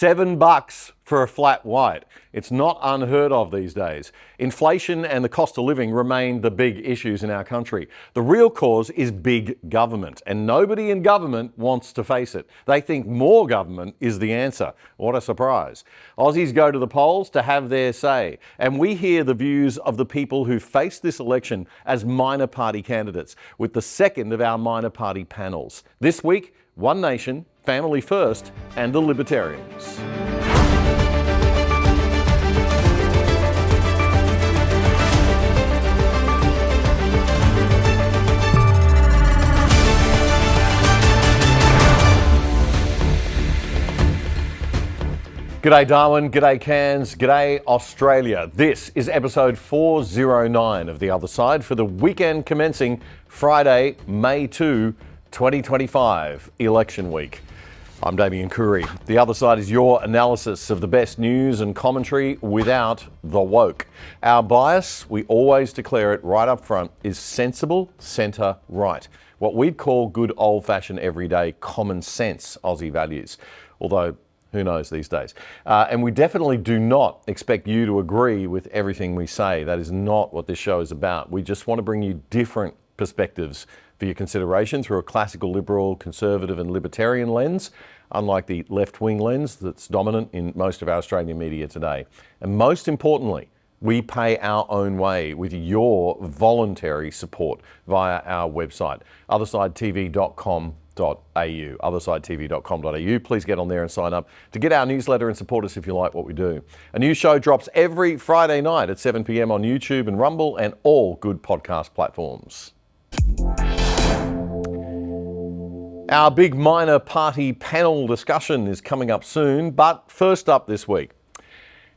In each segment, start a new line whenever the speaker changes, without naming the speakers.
$7 for a flat white. It's not unheard of these days. Inflation and the cost of living remain the big issues in our country. The real cause is big government, and nobody in government wants to face it. They think more government is the answer. What a surprise. Aussies go to the polls to have their say, and we hear the views of the people who face this election as minor party candidates with the second of our minor party panels. This week, One Nation, Family First, and the Libertarians. G'day Darwin, g'day Cairns, g'day Australia. This is episode 409 of The Other Side for the weekend commencing Friday, May 2, 2025, election week. I'm Damien Curry. The Other Side is your analysis of the best news and commentary without the woke. Our bias, we always declare it right up front, is sensible, centre, right. What we'd call good old-fashioned everyday common sense Aussie values. Although, who knows these days? And we definitely do not expect you to agree with everything we say. That is not what this show is about. We just want to bring you different perspectives for your consideration through a classical liberal, conservative and libertarian lens, unlike the left-wing lens that's dominant in most of our Australian media today. And most importantly, we pay our own way with your voluntary support via our website, othersidetv.com.au, othersidetv.com.au. Please get on there and sign up to get our newsletter and support us if you like what we do. A new show drops every Friday night at 7 p.m. on YouTube and Rumble and all good podcast platforms. Our big minor party panel discussion is coming up soon, but first up this week,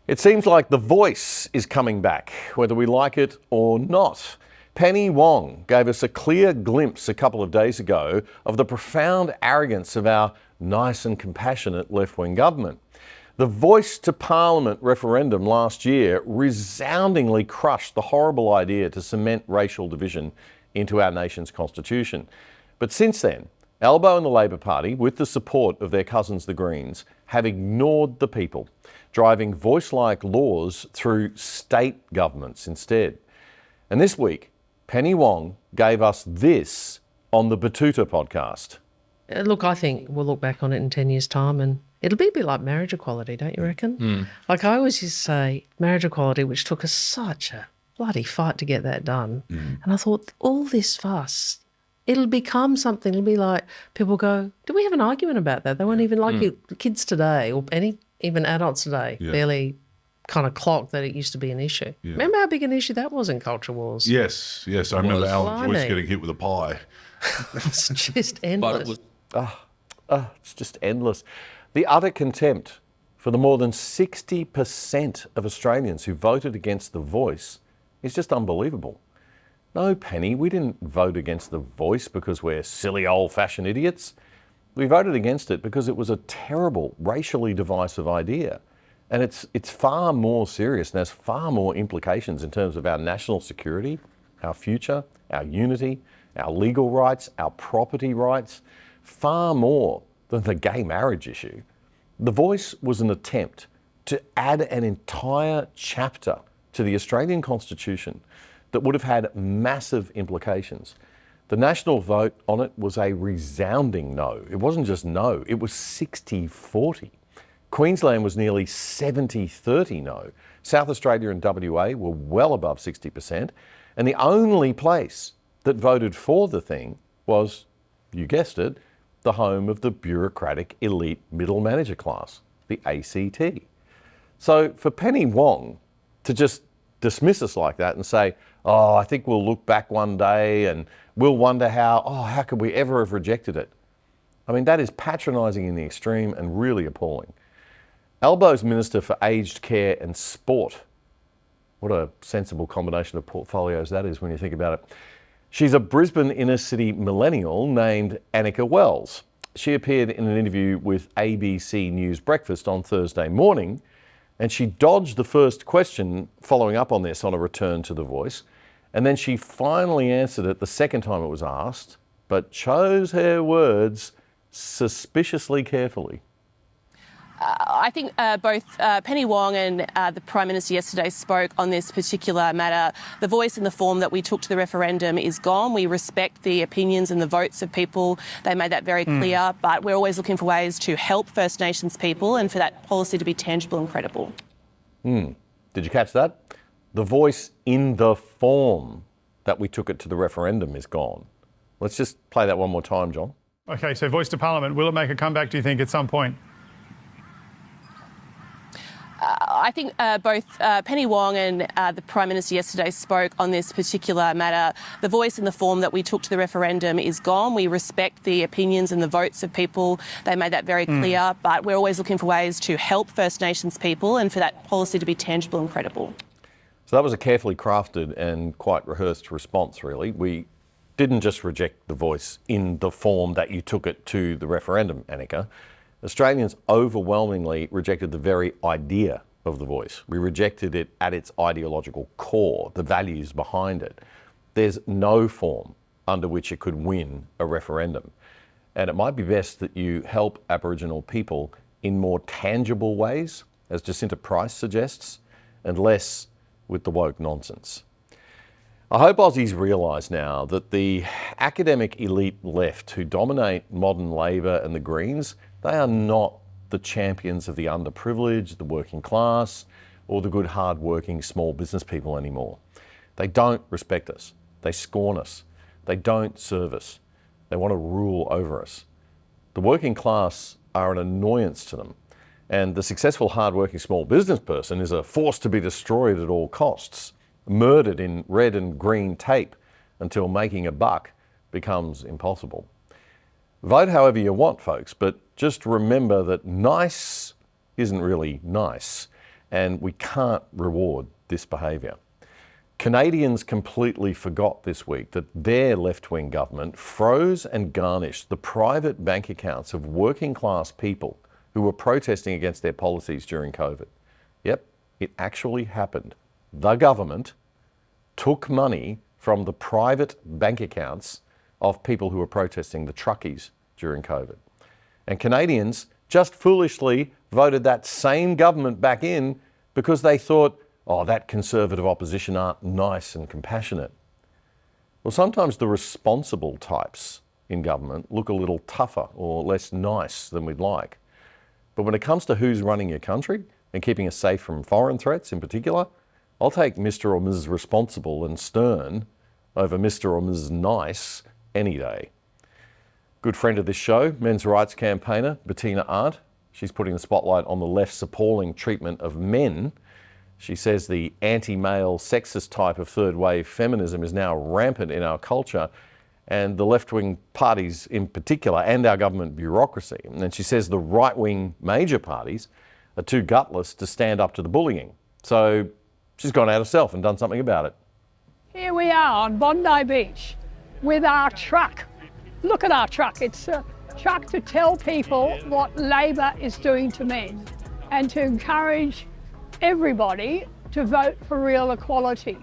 it seems like The Voice is coming back, whether we like it or not. Penny Wong gave us a clear glimpse a couple of days ago of the profound arrogance of our nice and compassionate left-wing government. The Voice to Parliament referendum last year resoundingly crushed the horrible idea to cement racial division into our nation's constitution. But since then, Albo and the Labor Party, with the support of their cousins the Greens, have ignored the people, driving voice-like laws through state governments instead. And this week, Penny Wong gave us this on the Batuta podcast.
Look, I think we'll look back on it in 10 years' time and it'll be a bit like marriage equality, don't you reckon? Like I always used to say, marriage equality, which took us such a bloody fight to get that done. And I thought, all this fuss, it'll become something. It'll be like people go, do we have an argument about that? They won't even like kids today or even adults today barely kind of clock that it used to be an issue. Remember how big an issue that was in culture wars?
Yes. I remember Alan Joyce getting hit with a pie.
It's just endless.
It's just endless. The utter contempt for the more than 60% of Australians who voted against The Voice is just unbelievable. No, Penny, we didn't vote against The Voice because we're silly old-fashioned idiots. We voted against it because it was a terrible, racially divisive idea. And it's far more serious and has far more implications in terms of our national security, our future, our unity, our legal rights, our property rights, far more than the gay marriage issue. The Voice was an attempt to add an entire chapter to the Australian Constitution that would have had massive implications. The national vote on it was a resounding no. It wasn't just no, it was 60-40. Queensland was nearly 70-30 no. South Australia and WA were well above 60%. And the only place that voted for the thing was, you guessed it, the home of the bureaucratic elite middle manager class, the ACT. So for Penny Wong to just dismiss us like that and say, oh, I think we'll look back one day and we'll wonder how could we ever have rejected it? I mean, that is patronising in the extreme and really appalling. Albo's Minister for Aged Care and Sport. What a sensible combination of portfolios that is when you think about it. She's a Brisbane inner city millennial named Annika Wells. She appeared in an interview with ABC News Breakfast on Thursday morning, and she dodged the first question following up on this on a return to The Voice. And then she finally answered it the second time it was asked, but chose her words suspiciously carefully.
I think both Penny Wong and the Prime Minister yesterday spoke on this particular matter. The voice and the form that we took to the referendum is gone. We respect the opinions and the votes of people. They made that very clear, but we're always looking for ways to help First Nations people and for that policy to be tangible and credible.
Did you catch that? The voice in the form that we took it to the referendum is gone. Let's just play that one more time, John.
Okay, so voice to Parliament, will it make a comeback, do you think, at some point?
I think both Penny Wong and the Prime Minister yesterday spoke on this particular matter. The voice and the form that we took to the referendum is gone. We respect the opinions and the votes of people. They made that very clear, but we're always looking for ways to help First Nations people and for that policy to be tangible and credible.
So that was a carefully crafted and quite rehearsed response, really. We didn't just reject the voice in the form that you took it to the referendum, Annika. Australians overwhelmingly rejected the very idea of the voice. We rejected it at its ideological core, the values behind it. There's no form under which it could win a referendum. And it might be best that you help Aboriginal people in more tangible ways, as Jacinta Price suggests, and less with the woke nonsense. I hope Aussies realise now that the academic elite left who dominate modern Labor and the Greens, they are not the champions of the underprivileged, the working class, or the good hard-working small business people anymore. They don't respect us. They scorn us. They don't serve us. They want to rule over us. The working class are an annoyance to them, and the successful hard-working small business person is a force to be destroyed at all costs, murdered in red and green tape until making a buck becomes impossible. Vote however you want, folks, but just remember that nice isn't really nice, and we can't reward this behaviour. Canadians completely forgot this week that their left-wing government froze and garnished the private bank accounts of working-class people who were protesting against their policies during COVID. Yep, it actually happened. The government took money from the private bank accounts of people who were protesting, the truckies, during COVID. And Canadians just foolishly voted that same government back in because they thought, oh, that Conservative opposition aren't nice and compassionate. Well, sometimes the responsible types in government look a little tougher or less nice than we'd like. But when it comes to who's running your country and keeping us safe from foreign threats in particular, I'll take Mr. or Mrs. Responsible and Stern over Mr. or Mrs. Nice any day. Good friend of this show, men's rights campaigner Bettina Arndt. She's putting the spotlight on the left's appalling treatment of men. She says the anti-male sexist type of third wave feminism is now rampant in our culture, and the left-wing parties in particular, and our government bureaucracy. And she says the right-wing major parties are too gutless to stand up to the bullying. So she's gone out herself and done something about it.
Here we are on Bondi Beach with our truck. Look at our truck. It's a truck to tell people what Labor is doing to men and to encourage everybody to vote for real equality.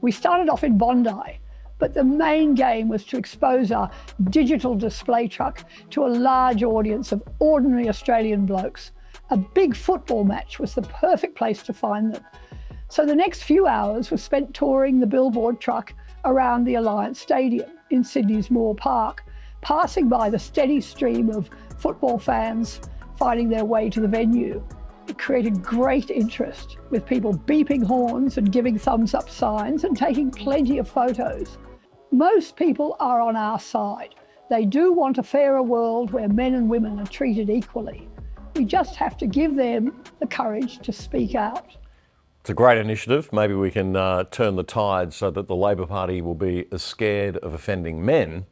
We started off in Bondi, but the main game was to expose our digital display truck to a large audience of ordinary Australian blokes. A big football match was the perfect place to find them. So the next few hours were spent touring the billboard truck around the Alliance Stadium in Sydney's Moore Park, passing by the steady stream of football fans finding their way to the venue. It created great interest, with people beeping horns and giving thumbs up signs and taking plenty of photos. Most people are on our side. They do want a fairer world where men and women are treated equally. We just have to give them the courage to speak out.
It's a great initiative. Maybe we can turn the tide so that the Labor Party will be as scared of offending men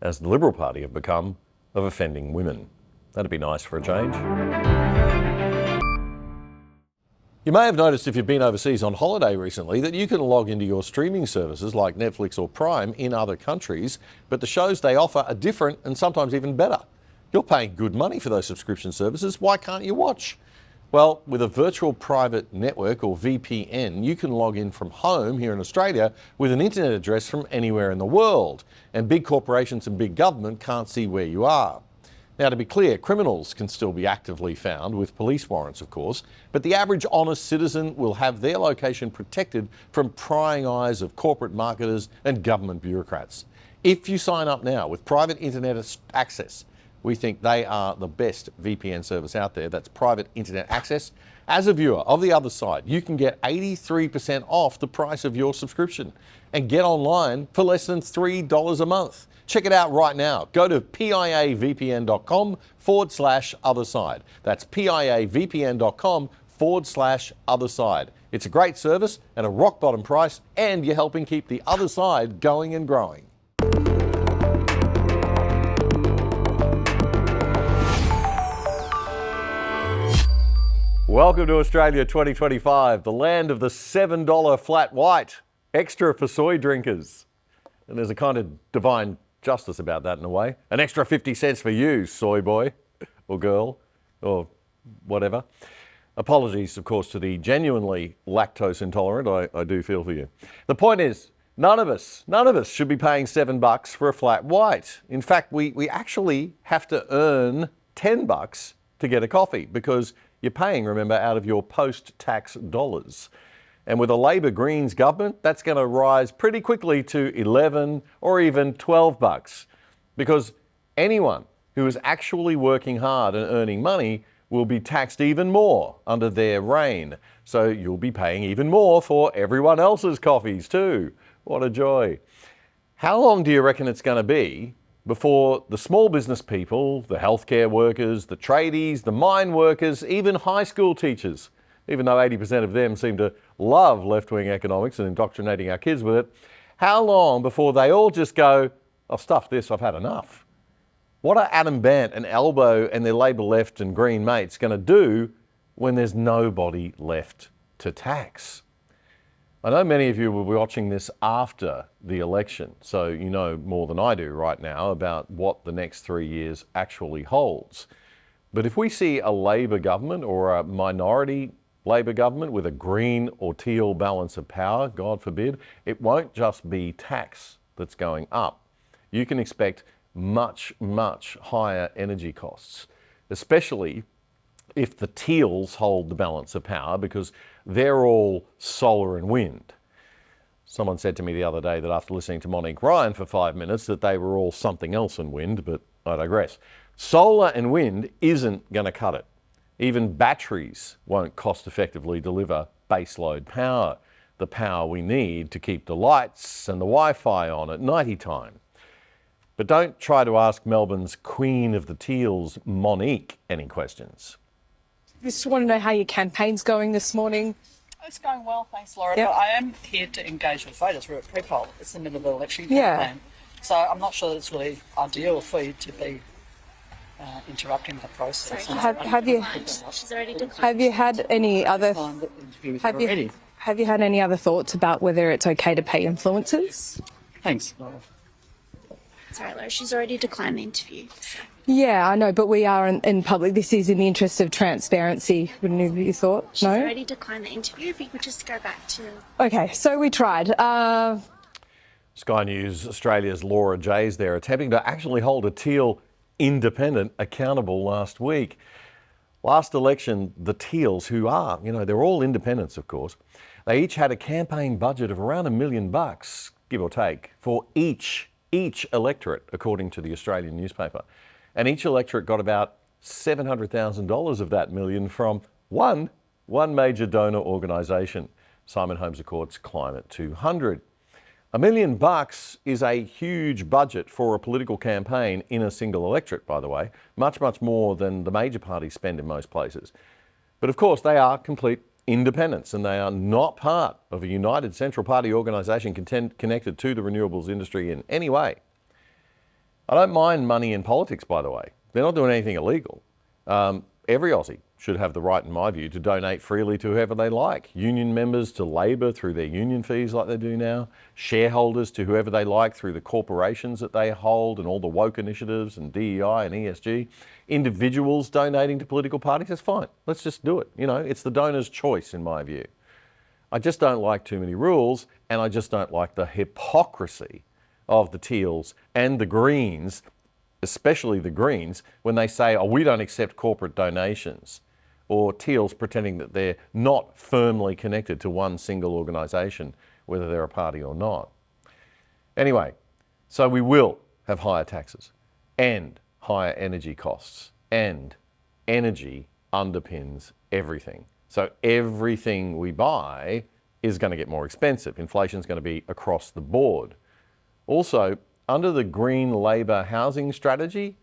as the Liberal Party have become of offending women. That'd be nice for a change. You may have noticed if you've been overseas on holiday recently that you can log into your streaming services like Netflix or Prime in other countries, but the shows they offer are different and sometimes even better. You're paying good money for those subscription services. Why can't you watch? Well, with a virtual private network, or VPN, you can log in from home here in Australia with an internet address from anywhere in the world, and big corporations and big government can't see where you are. Now, to be clear, criminals can still be actively found with police warrants, of course, but the average honest citizen will have their location protected from prying eyes of corporate marketers and government bureaucrats. If you sign up now with private internet access, we think they are the best VPN service out there. That's private internet access. As a viewer of The Other Side, you can get 83% off the price of your subscription and get online for less than $3 a month. Check it out right now. Go to piavpn.com/otherside. That's piavpn.com/otherside. It's a great service and a rock bottom price, and you're helping keep The Other Side going and growing. Welcome to Australia 2025, the land of the $7 flat white, extra for soy drinkers. And there's a kind of divine justice about that in a way. An extra 50 cents for you, soy boy or girl or whatever. Apologies, of course, to the genuinely lactose intolerant. I do feel for you. The point is, none of us should be paying $7 for a flat white. In fact, we actually have to earn $10 to get a coffee because you're paying, remember, out of your post-tax dollars. And with a Labor Greens government, that's going to rise pretty quickly to $11 or even $12 because anyone who is actually working hard and earning money will be taxed even more under their reign. So you'll be paying even more for everyone else's coffees too. What a joy. How long do you reckon it's going to be before the small business people, the healthcare workers, the tradies, the mine workers, even high school teachers, even though 80% of them seem to love left-wing economics and indoctrinating our kids with it, how long before they all just go, "Oh, stuff this, I've had enough"? What are Adam Bant and Albo and their Labor left and Green mates going to do when there's nobody left to tax? I know many of you will be watching this after the election, so you know more than I do right now about what the next 3 years actually holds. But if we see a Labor government or a minority Labor government with a green or teal balance of power, God forbid, it won't just be tax that's going up. You can expect much, much higher energy costs, especially if the teals hold the balance of power because they're all solar and wind. Someone said to me the other day that after listening to Monique Ryan for 5 minutes that they were all something else in wind, but I digress. Solar and wind isn't going to cut it. Even batteries won't cost effectively deliver baseload power, the power we need to keep the lights and the Wi-Fi on at nighty time. But don't try to ask Melbourne's Queen of the Teals, Monique, any questions.
Just want to know how your campaign's going this morning.
It's going well, thanks, Laura.
Yep.
But I am here to engage with voters. We're at pre-poll. It's the middle of the election campaign. So I'm not sure that it's really ideal for you to be interrupting the process.
Sorry, have you had any other have you had any other thoughts about whether it's okay to pay influencers?
Thanks, Laura.
Sorry, Laura, she's already declined the interview.
Yeah, I know, but we are in public. This is in the interest of transparency. Wouldn't you thought?
She's
no?
already declined the interview. If you could just go back to...
Okay, so we tried.
Sky News Australia's Laura Jays there attempting to actually hold a teal independent accountable last week. Last election, the Teals, who are, they're all independents, of course, they each had a campaign budget of around $1 million, give or take, for each electorate, according to the Australian newspaper. And each electorate got about $700,000 of that million from one major donor organisation, Simon Holmes A Court's Climate 200. $1 million is a huge budget for a political campaign in a single electorate, by the way, much, much more than the major parties spend in most places. But of course, they are complete independents and they are not part of a united central party organisation connected to the renewables industry in any way. I don't mind money in politics, by the way. They're not doing anything illegal. Every Aussie should have the right, in my view, to donate freely to whoever they like. Union members to Labor through their union fees like they do now. Shareholders to whoever they like through the corporations that they hold and all the woke initiatives and DEI and ESG. Individuals donating to political parties, that's fine. Let's just do it. It's the donor's choice, in my view. I just don't like too many rules, and I just don't like the hypocrisy of the Teals and the Greens, especially the Greens, when they say, oh, we don't accept corporate donations, or Teals pretending that they're not firmly connected to one single organisation, whether they're a party or not. Anyway, so we will have higher taxes and higher energy costs, and energy underpins everything. So everything we buy is going to get more expensive. Inflation is going to be across the board. Also, under the Green Labor housing strategy,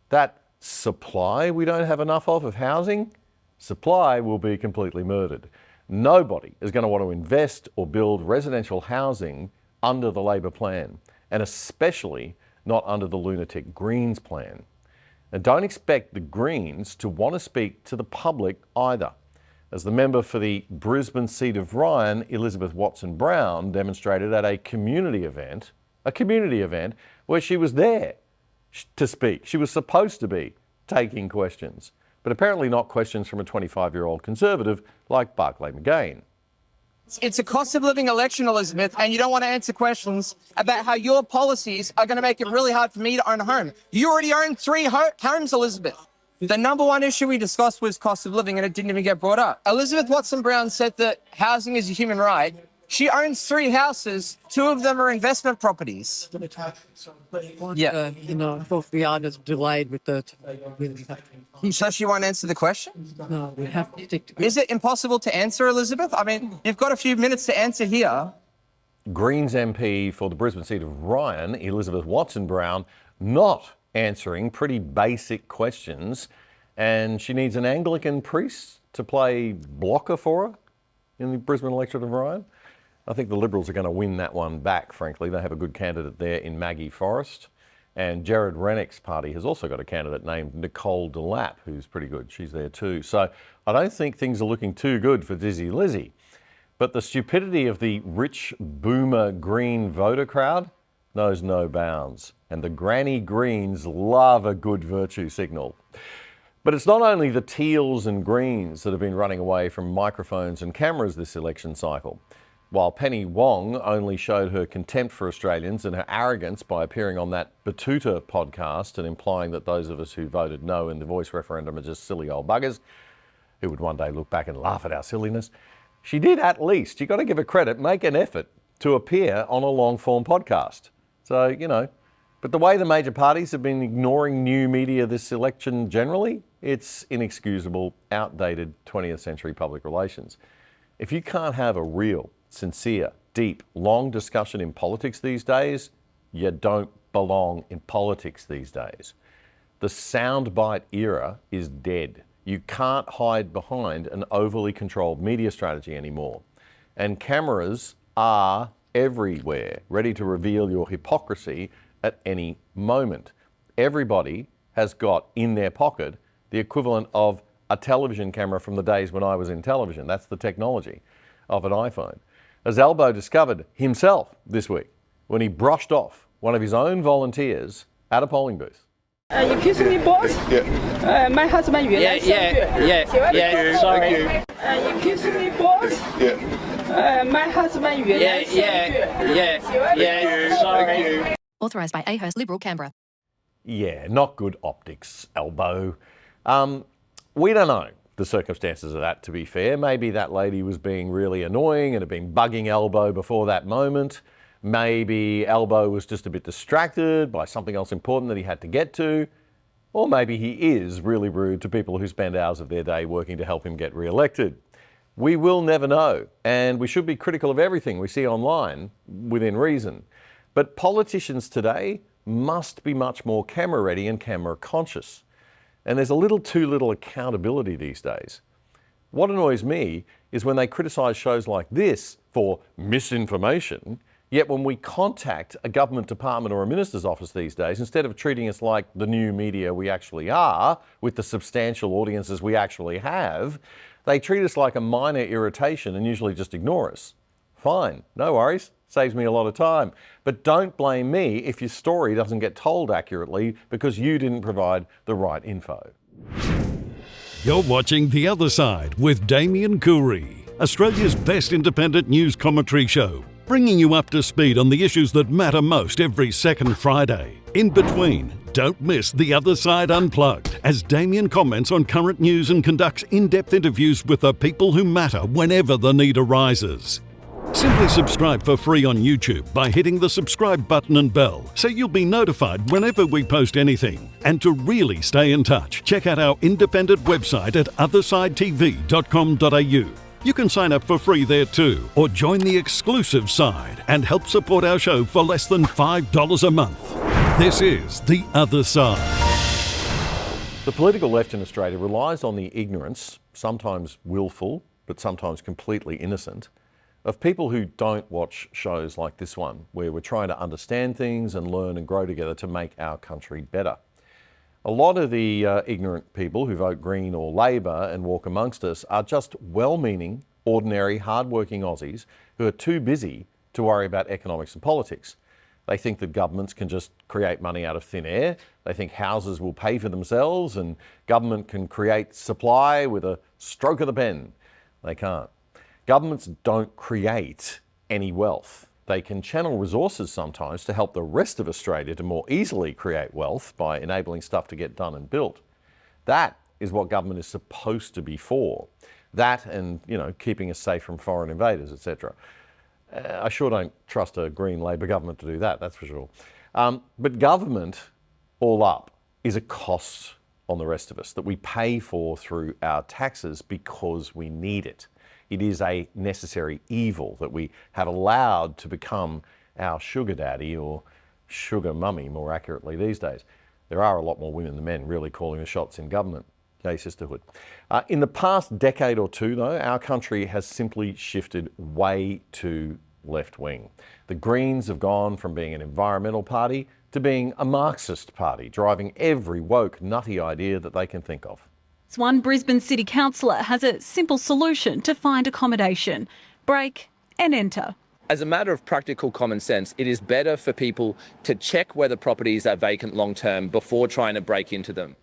that supply we don't have enough of housing, supply will be completely murdered. Nobody is going to want to invest or build residential housing under the Labor plan, and especially not under the lunatic Greens plan. And don't expect the Greens to want to speak to the public either. As the member for the Brisbane seat of Ryan, Elizabeth Watson-Brown, demonstrated at a community event where she was there to speak. She was supposed to be taking questions, but apparently not questions from a 25-year-old Conservative like Barclay McGain.
It's a cost of living election, Elizabeth, and you don't want to answer questions about how your policies are going to make it really hard for me to own a home. You already own 3 homes, Elizabeth. The number one issue we discussed was cost of living, and it didn't even get brought up. Elizabeth Watson-Brown said that housing is a human right. She owns 3 houses. 2 of them are investment properties. Yeah.
Both the items delayed with the...
So she won't answer the question?
No, we have to stick to...
Is it impossible to answer, Elizabeth? I mean, you've got a few minutes to answer here.
Greens MP for the Brisbane seat of Ryan, Elizabeth Watson-Brown, not answering pretty basic questions, and she needs an Anglican priest to play blocker for her in the Brisbane electorate of Ryan. I think the Liberals are going to win that one back, frankly. They have a good candidate there in Maggie Forrest. And Jared Rennick's party has also got a candidate named Nicole Delap, who's pretty good. She's there too. So I don't think things are looking too good for Dizzy Lizzy. But the stupidity of the rich boomer Green voter crowd knows no bounds. And the granny Greens love a good virtue signal. But it's not only the Teals and Greens that have been running away from microphones and cameras this election cycle. While Penny Wong only showed her contempt for Australians and her arrogance by appearing on that Batuta podcast and implying that those of us who voted no in the Voice referendum are just silly old buggers who would one day look back and laugh at our silliness, she did at least, you've got to give her credit, make an effort to appear on a long-form podcast. So, but the way the major parties have been ignoring new media this election generally, it's inexcusable, outdated 20th century public relations. If you can't have a real, sincere, deep, long discussion in politics these days, you don't belong in politics these days. The soundbite era is dead. You can't hide behind an overly controlled media strategy anymore. And cameras are everywhere, ready to reveal your hypocrisy at any moment. Everybody has got in their pocket the equivalent of a television camera from the days when I was in television. That's the technology of an iPhone. As Albo discovered himself this week when he brushed off one of his own volunteers at a polling booth.
You kissing me, boss?
Yeah.
My husband, you
Yeah. Sorry.
You kissing me, boss?
Yeah.
My husband, you
Yeah. Sorry.
Authorised by Ahurst Liberal, Canberra.
Yeah, not good optics, Albo. We don't know the circumstances of that, to be fair. Maybe that lady was being really annoying and had been bugging Albo before that moment. Maybe Albo was just a bit distracted by something else important that he had to get to. Or maybe he is really rude to people who spend hours of their day working to help him get re-elected. We will never know, and we should be critical of everything we see online within reason. But politicians today must be much more camera ready and camera conscious. And there's a little too little accountability these days. What annoys me is when they criticise shows like this for misinformation, yet when we contact a government department or a minister's office these days, instead of treating us like the new media we actually are, with the substantial audiences we actually have, they treat us like a minor irritation and usually just ignore us. Fine, no worries. Saves me a lot of time. But don't blame me if your story doesn't get told accurately because you didn't provide the right info.
You're watching The Other Side with Damien Coorey, Australia's best independent news commentary show, bringing you up to speed on the issues that matter most every second Friday. In between, Don't miss The Other Side Unplugged as Damien comments on current news and conducts in-depth interviews with the people who matter whenever the need arises. Simply subscribe for free on YouTube by hitting the subscribe button and bell so you'll be notified whenever we post anything. And to really stay in touch, check out our independent website at othersidetv.com.au. You can sign up for free there too, or join the exclusive side and help support our show for less than $5 a month. This is The Other Side.
The political left in Australia relies on the ignorance, sometimes willful, but sometimes completely innocent, of people who don't watch shows like this one, where we're trying to understand things and learn and grow together to make our country better. A lot of the ignorant people who vote Green or Labor and walk amongst us are just well-meaning, ordinary, hard-working Aussies who are too busy to worry about economics and politics. They think that governments can just create money out of thin air. They think houses will pay for themselves and government can create supply with a stroke of the pen. They can't. Governments don't create any wealth. They can channel resources sometimes to help the rest of Australia to more easily create wealth by enabling stuff to get done and built. That is what government is supposed to be for. That and, keeping us safe from foreign invaders, etc. I sure don't trust a Green Labor government to do that, that's for sure. But government, all up, is a cost on the rest of us that we pay for through our taxes because we need it. It is a necessary evil that we have allowed to become our sugar daddy or sugar mummy, more accurately these days. There are a lot more women than men really calling the shots in government. Yay, sisterhood. In the past decade or two, though, our country has simply shifted way too left-wing. The Greens have gone from being an environmental party to being a Marxist party, driving every woke, nutty idea that they can think of.
One Brisbane City Councillor has a simple solution to find accommodation: break and enter.
As a matter of practical common sense, it is better for people to check whether properties are vacant long term before trying to break into them.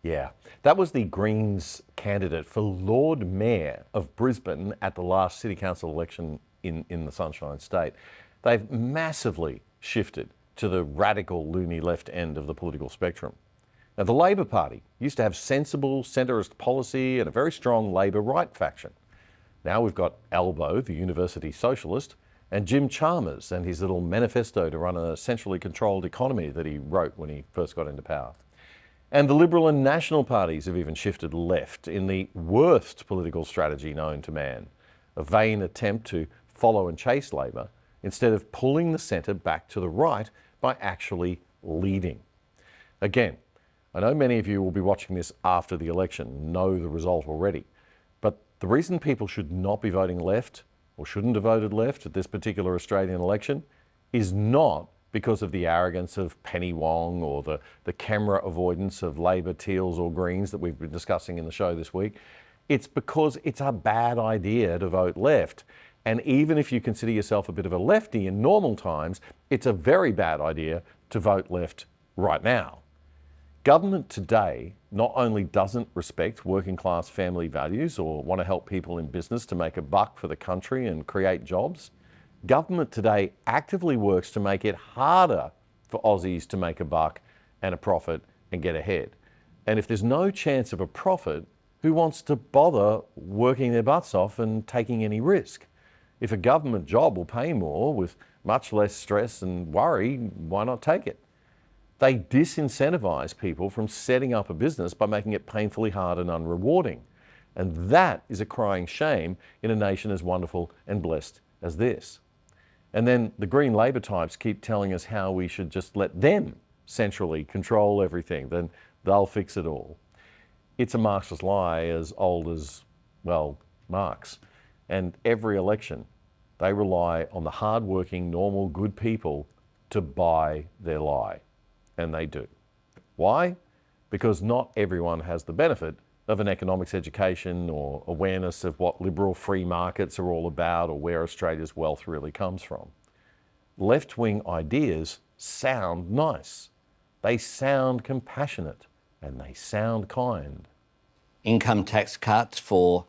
Yeah, that was the Greens candidate for Lord Mayor of Brisbane at the last City Council election in the Sunshine State. They've massively shifted to the radical loony left end of the political spectrum. Now, the Labor Party used to have sensible centrist policy and a very strong Labor right faction. Now we've got Albo, the university socialist, and Jim Chalmers and his little manifesto to run a centrally controlled economy that he wrote when he first got into power. And the Liberal and National parties have even shifted left in the worst political strategy known to man, a vain attempt to follow and chase Labor instead of pulling the centre back to the right by actually leading. Again, I know many of you will be watching this after the election, know the result already, but the reason people should not be voting left or shouldn't have voted left at this particular Australian election is not because of the arrogance of Penny Wong or the camera avoidance of Labor, Teals or Greens that we've been discussing in the show this week. It's because it's a bad idea to vote left. And even if you consider yourself a bit of a lefty in normal times, it's a very bad idea to vote left right now. Government today not only doesn't respect working class family values or want to help people in business to make a buck for the country and create jobs, government today actively works to make it harder for Aussies to make a buck and a profit and get ahead. And if there's no chance of a profit, who wants to bother working their butts off and taking any risk? If a government job will pay more with much less stress and worry, why not take it? They disincentivise people from setting up a business by making it painfully hard and unrewarding. And that is a crying shame in a nation as wonderful and blessed as this. And then the Green Labor types keep telling us how we should just let them centrally control everything, then they'll fix it all. It's a Marxist lie as old as, well, Marx. And every election, they rely on the hard-working, normal, good people to buy their lie. And they do. Why? Because not everyone has the benefit of an economics education or awareness of what liberal free markets are all about or where Australia's wealth really comes from. Left-wing ideas sound nice. They sound compassionate and they sound kind.
Income tax cuts for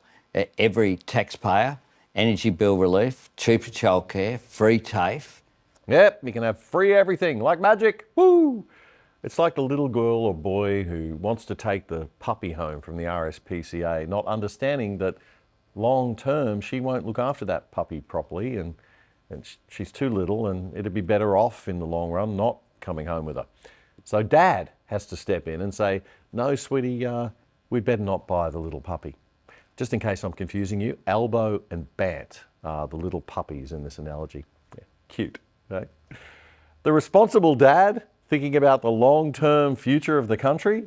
every taxpayer, energy bill relief, cheaper childcare, free TAFE.
Yep, you can have free everything like magic. Woo! It's like the little girl or boy who wants to take the puppy home from the RSPCA, not understanding that long term she won't look after that puppy properly, and she's too little, and it'd be better off in the long run not coming home with her. So Dad has to step in and say, no, sweetie, we'd better not buy the little puppy. Just in case I'm confusing you, Albo and Bant are the little puppies in this analogy. Yeah, cute, right? The responsible dad, thinking about the long-term future of the country,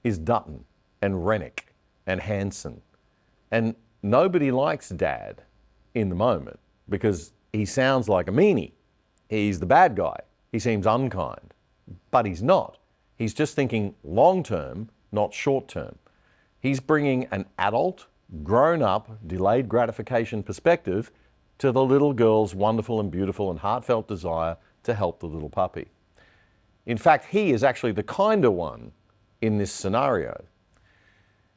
is Dutton and Rennick and Hanson. And nobody likes Dad in the moment because he sounds like a meanie. He's the bad guy. He seems unkind, but he's not. He's just thinking long-term, not short-term. He's bringing an adult, grown-up, delayed gratification perspective to the little girl's wonderful and beautiful and heartfelt desire to help the little puppy. In fact, he is actually the kinder one in this scenario.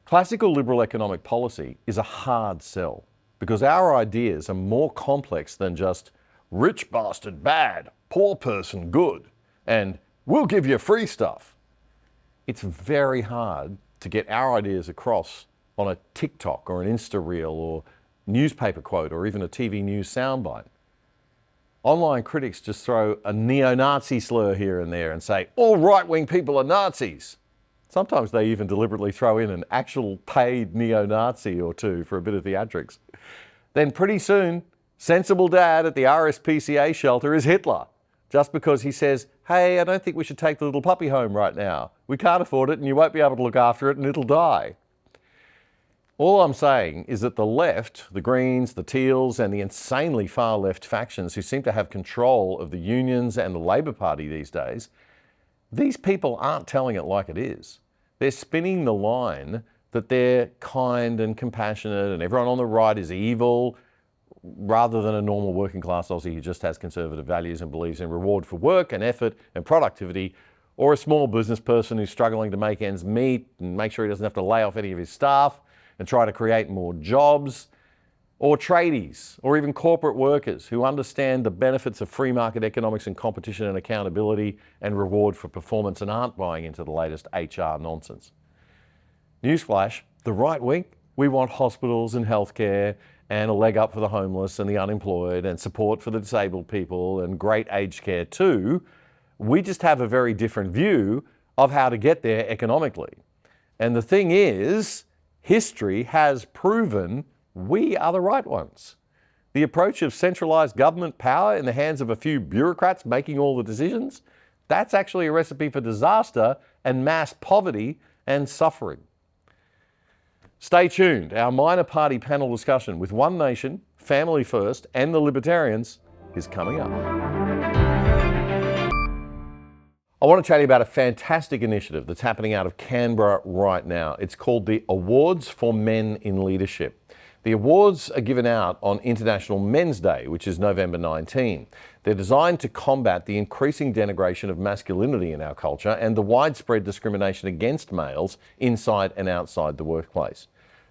Classical liberal economic policy is a hard sell because our ideas are more complex than just rich bastard bad, poor person good, and we'll give you free stuff. It's very hard to get our ideas across on a TikTok or an Insta reel or newspaper quote or even a TV news soundbite. Online critics just throw a neo-Nazi slur here and there and say, all right-wing people are Nazis. Sometimes they even deliberately throw in an actual paid neo-Nazi or two for a bit of theatrics. Then pretty soon, sensible dad at the RSPCA shelter is Hitler, just because he says, hey, I don't think we should take the little puppy home right now. We can't afford it and you won't be able to look after it and it'll die. All I'm saying is that the left, the Greens, the Teals, and the insanely far left factions who seem to have control of the unions and the Labor Party these days, these people aren't telling it like it is. They're spinning the line that they're kind and compassionate and everyone on the right is evil, rather than a normal working class Aussie who just has conservative values and believes in reward for work and effort and productivity, or a small business person who's struggling to make ends meet and make sure he doesn't have to lay off any of his staff and try to create more jobs, or tradies, or even corporate workers who understand the benefits of free market economics and competition and accountability and reward for performance and aren't buying into the latest HR nonsense. Newsflash, the right wing, we want hospitals and healthcare and a leg up for the homeless and the unemployed and support for the disabled people and great aged care too. We just have a very different view of how to get there economically. And the thing is, history has proven we are the right ones. The approach of centralised government power in the hands of a few bureaucrats making all the decisions, that's actually a recipe for disaster and mass poverty and suffering. Stay tuned. Our minor party panel discussion with One Nation, Family First and the Libertarians is coming up. I want to tell you about a fantastic initiative that's happening out of Canberra right now. It's called the Awards for Men in Leadership. The awards are given out on International Men's Day, which is November 19. They're designed to combat the increasing denigration of masculinity in our culture and the widespread discrimination against males inside and outside the workplace.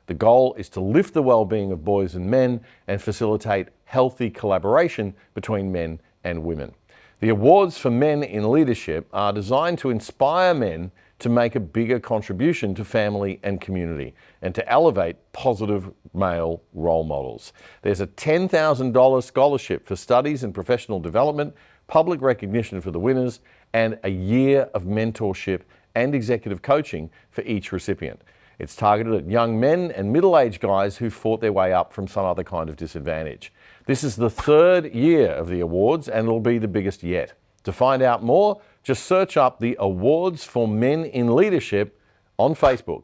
The goal is to lift the well-being of boys and men and facilitate healthy collaboration between men and women. The awards for men in leadership are designed to inspire men to make a bigger contribution to family and community and to elevate positive male role models. There's a $10,000 scholarship for studies and professional development, public recognition for the winners, and a year of mentorship and executive coaching for each recipient. It's targeted at young men and middle-aged guys who fought their way up from some other kind of disadvantage. This is the third year of the awards and it'll be the biggest yet. To find out more, just search up the Awards for Men in Leadership on Facebook.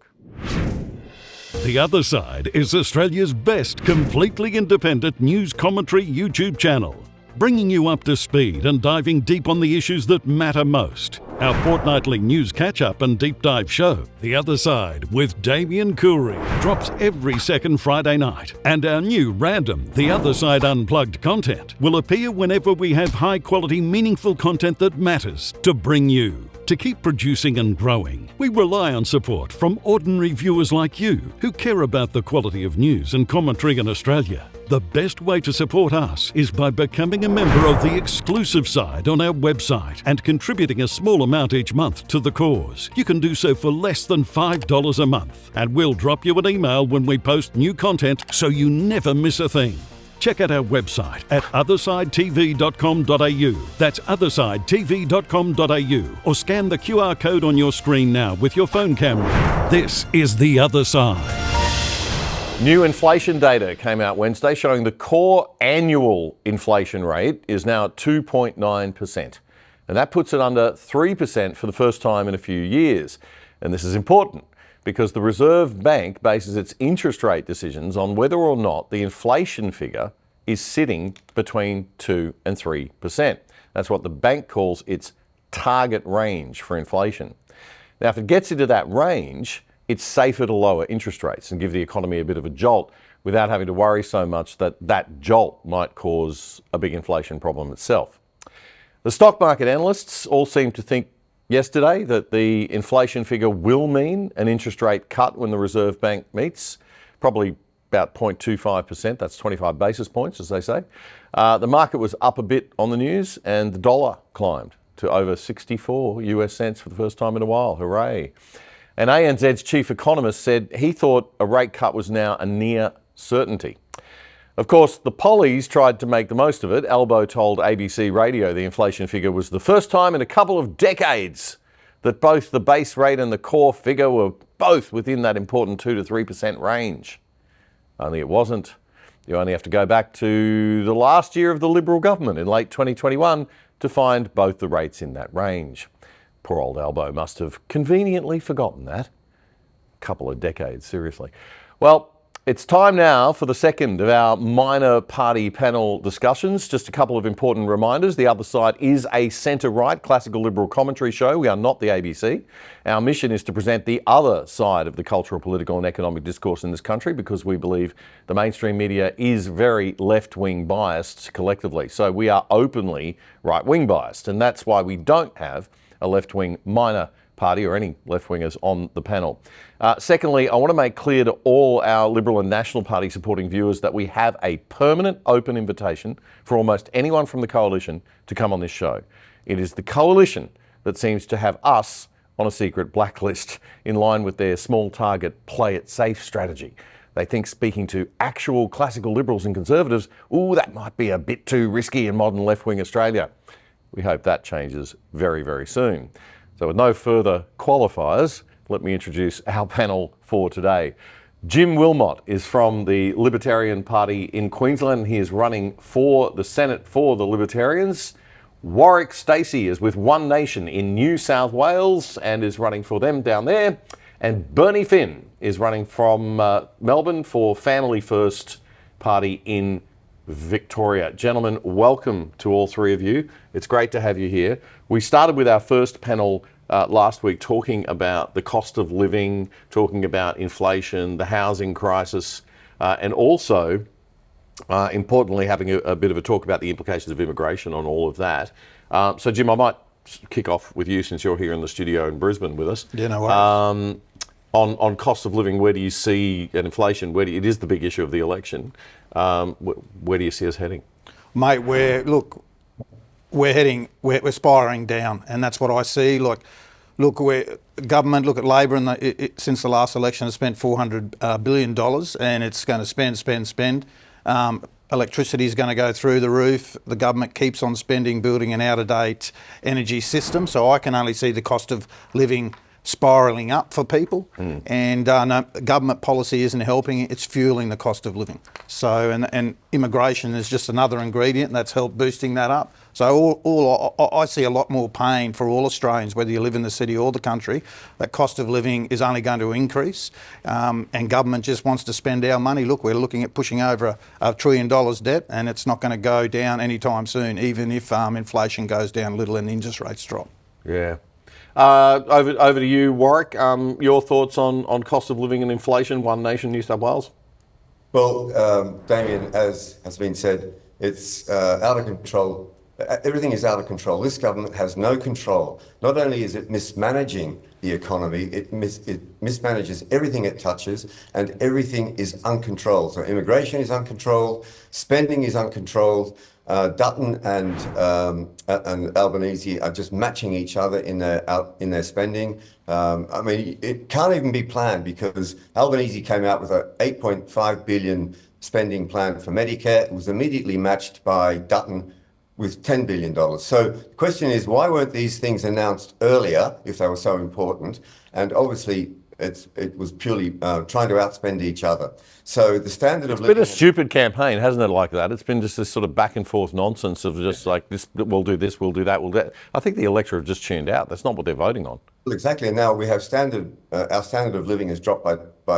The Other Side is Australia's best completely independent news commentary YouTube channel, bringing you up to speed and diving deep on the issues that matter most. Our fortnightly news catch-up and deep dive show, The Other Side with Damien Cooley, drops every second Friday night. And our new random The Other Side Unplugged content will appear whenever we have high-quality, meaningful content that matters to bring you. To keep producing and growing, we rely on support from ordinary viewers like you who care about the quality of news and commentary in Australia. The best way to support us is by becoming a member of the exclusive side on our website and contributing a small amount each month to the cause. You can do so for less than $5 a month, and we'll drop you an email when we post new content so you never miss a thing. Check out our website at othersidetv.com.au. That's othersidetv.com.au, or scan the QR code on your screen now with your phone camera. This is The Other Side.
New inflation data came out Wednesday showing the core annual inflation rate is now at 2.9%. And that puts it under 3% for the first time in a few years. And this is important because the Reserve Bank bases its interest rate decisions on whether or not the inflation figure is sitting between 2 and 3%. That's what the bank calls its target range for inflation. Now, if it gets into that range, it's safer to lower interest rates and give the economy a bit of a jolt without having to worry so much that that jolt might cause a big inflation problem itself. The stock market analysts all seem to think yesterday that the inflation figure will mean an interest rate cut when the Reserve Bank meets, probably about 0.25%, that's 25 basis points, as they say. The market was up a bit on the news, and the dollar climbed to over 64 US cents for the first time in a while. Hooray. And ANZ's chief economist said he thought a rate cut was now a near certainty. Of course, the pollies tried to make the most of it. Albo told ABC Radio the inflation figure was the first time in a couple of decades that both the base rate and the core figure were both within that important 2 to 3% range. Only it wasn't. You only have to go back to the last year of the Liberal government in late 2021 to find both the rates in that range. Poor old Albo must have conveniently forgotten that. A couple of decades, seriously. Well, it's time now for the second of our minor party panel discussions. Just a couple of important reminders. The Other Side is a centre-right classical liberal commentary show. We are not the ABC. Our mission is to present the other side of the cultural, political and economic discourse in this country because we believe the mainstream media is very left-wing biased collectively. So we are openly right-wing biased, and that's why we don't have a left-wing minor party or any left-wingers on the panel. Secondly, I want to make clear to all our Liberal and National Party supporting viewers that we have a permanent open invitation for almost anyone from the Coalition to come on this show. It is the Coalition that seems to have us on a secret blacklist in line with their small target play it safe strategy. They think speaking to actual classical Liberals and Conservatives, that might be a bit too risky in modern left-wing Australia. We hope that changes very, very soon. So with no further qualifiers, let me introduce our panel for today. Jim Wilmot is from the Libertarian Party in Queensland. He is running for the Senate for the Libertarians. Warwick STACEY is with One Nation in New South Wales and is running for them down there. And Bernie Finn is running from Melbourne for Family First Party in Victoria. Gentlemen, welcome to all three of you. It's great to have you here. We started with our first panel last week talking about the cost of living, talking about inflation, the housing crisis, and also, importantly, having a bit of a talk about the implications of immigration on all of that. So, Jim, I might kick off with you since you're here in the studio in Brisbane with us.
Yeah, no worries.
On cost of living, where do you see, and inflation, it is the big issue of the election, where do you see us heading?
Mate, we're spiralling down, and that's what I see. Look at Labor, and since the last election, has spent $400 billion, and it's going to spend. Electricity is going to go through the roof. The government keeps on spending, building an out-of-date energy system. So I can only see the cost of living spiralling up for people, and no, government policy isn't helping. It's fueling the cost of living. So, and immigration is just another ingredient that's helped boosting that up. So I see a lot more pain for all Australians, whether you live in the city or the country. That cost of living is only going to increase, and government just wants to spend our money. Look, we're looking at pushing over $1 trillion debt, and it's not going to go down anytime soon, even if inflation goes down a little and interest rates drop.
Yeah. Over to you, Warwick. Your thoughts on cost of living and inflation, One Nation, New South Wales?
Well, Damien, as has been said, it's out of control. Everything is out of control. This government has no control. Not only is it mismanaging the economy. It mismanages everything it touches, and everything is uncontrolled. So immigration is uncontrolled, spending is uncontrolled. Dutton and Albanese are just matching each other in their spending. I mean, it can't even be planned, because Albanese came out with a 8.5 billion spending plan for Medicare. It was immediately matched by Dutton with $10 billion. So the question is, why weren't these things announced earlier if they were so important? And obviously, it was purely trying to outspend each other. So the standard of living...
It's been a stupid campaign, hasn't it, like that? It's been just this sort of back and forth nonsense of just like, this, we'll do this, we'll do that, we'll do that. I think the electorate have just tuned out. That's not what they're voting on.
Well, exactly. And now we have our standard of living has dropped by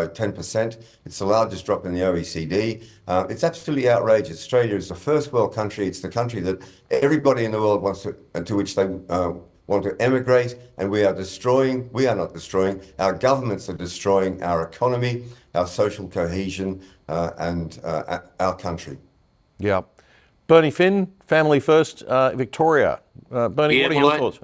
10%. It's the largest drop in the OECD. It's absolutely outrageous. Australia is the first world country. It's the country that everybody in the world wants to which they want to emigrate, and we are not destroying, our governments are destroying our economy, our social cohesion, and our country.
Yeah. Bernie Finn, Family First, Victoria. Bernie, what are your thoughts?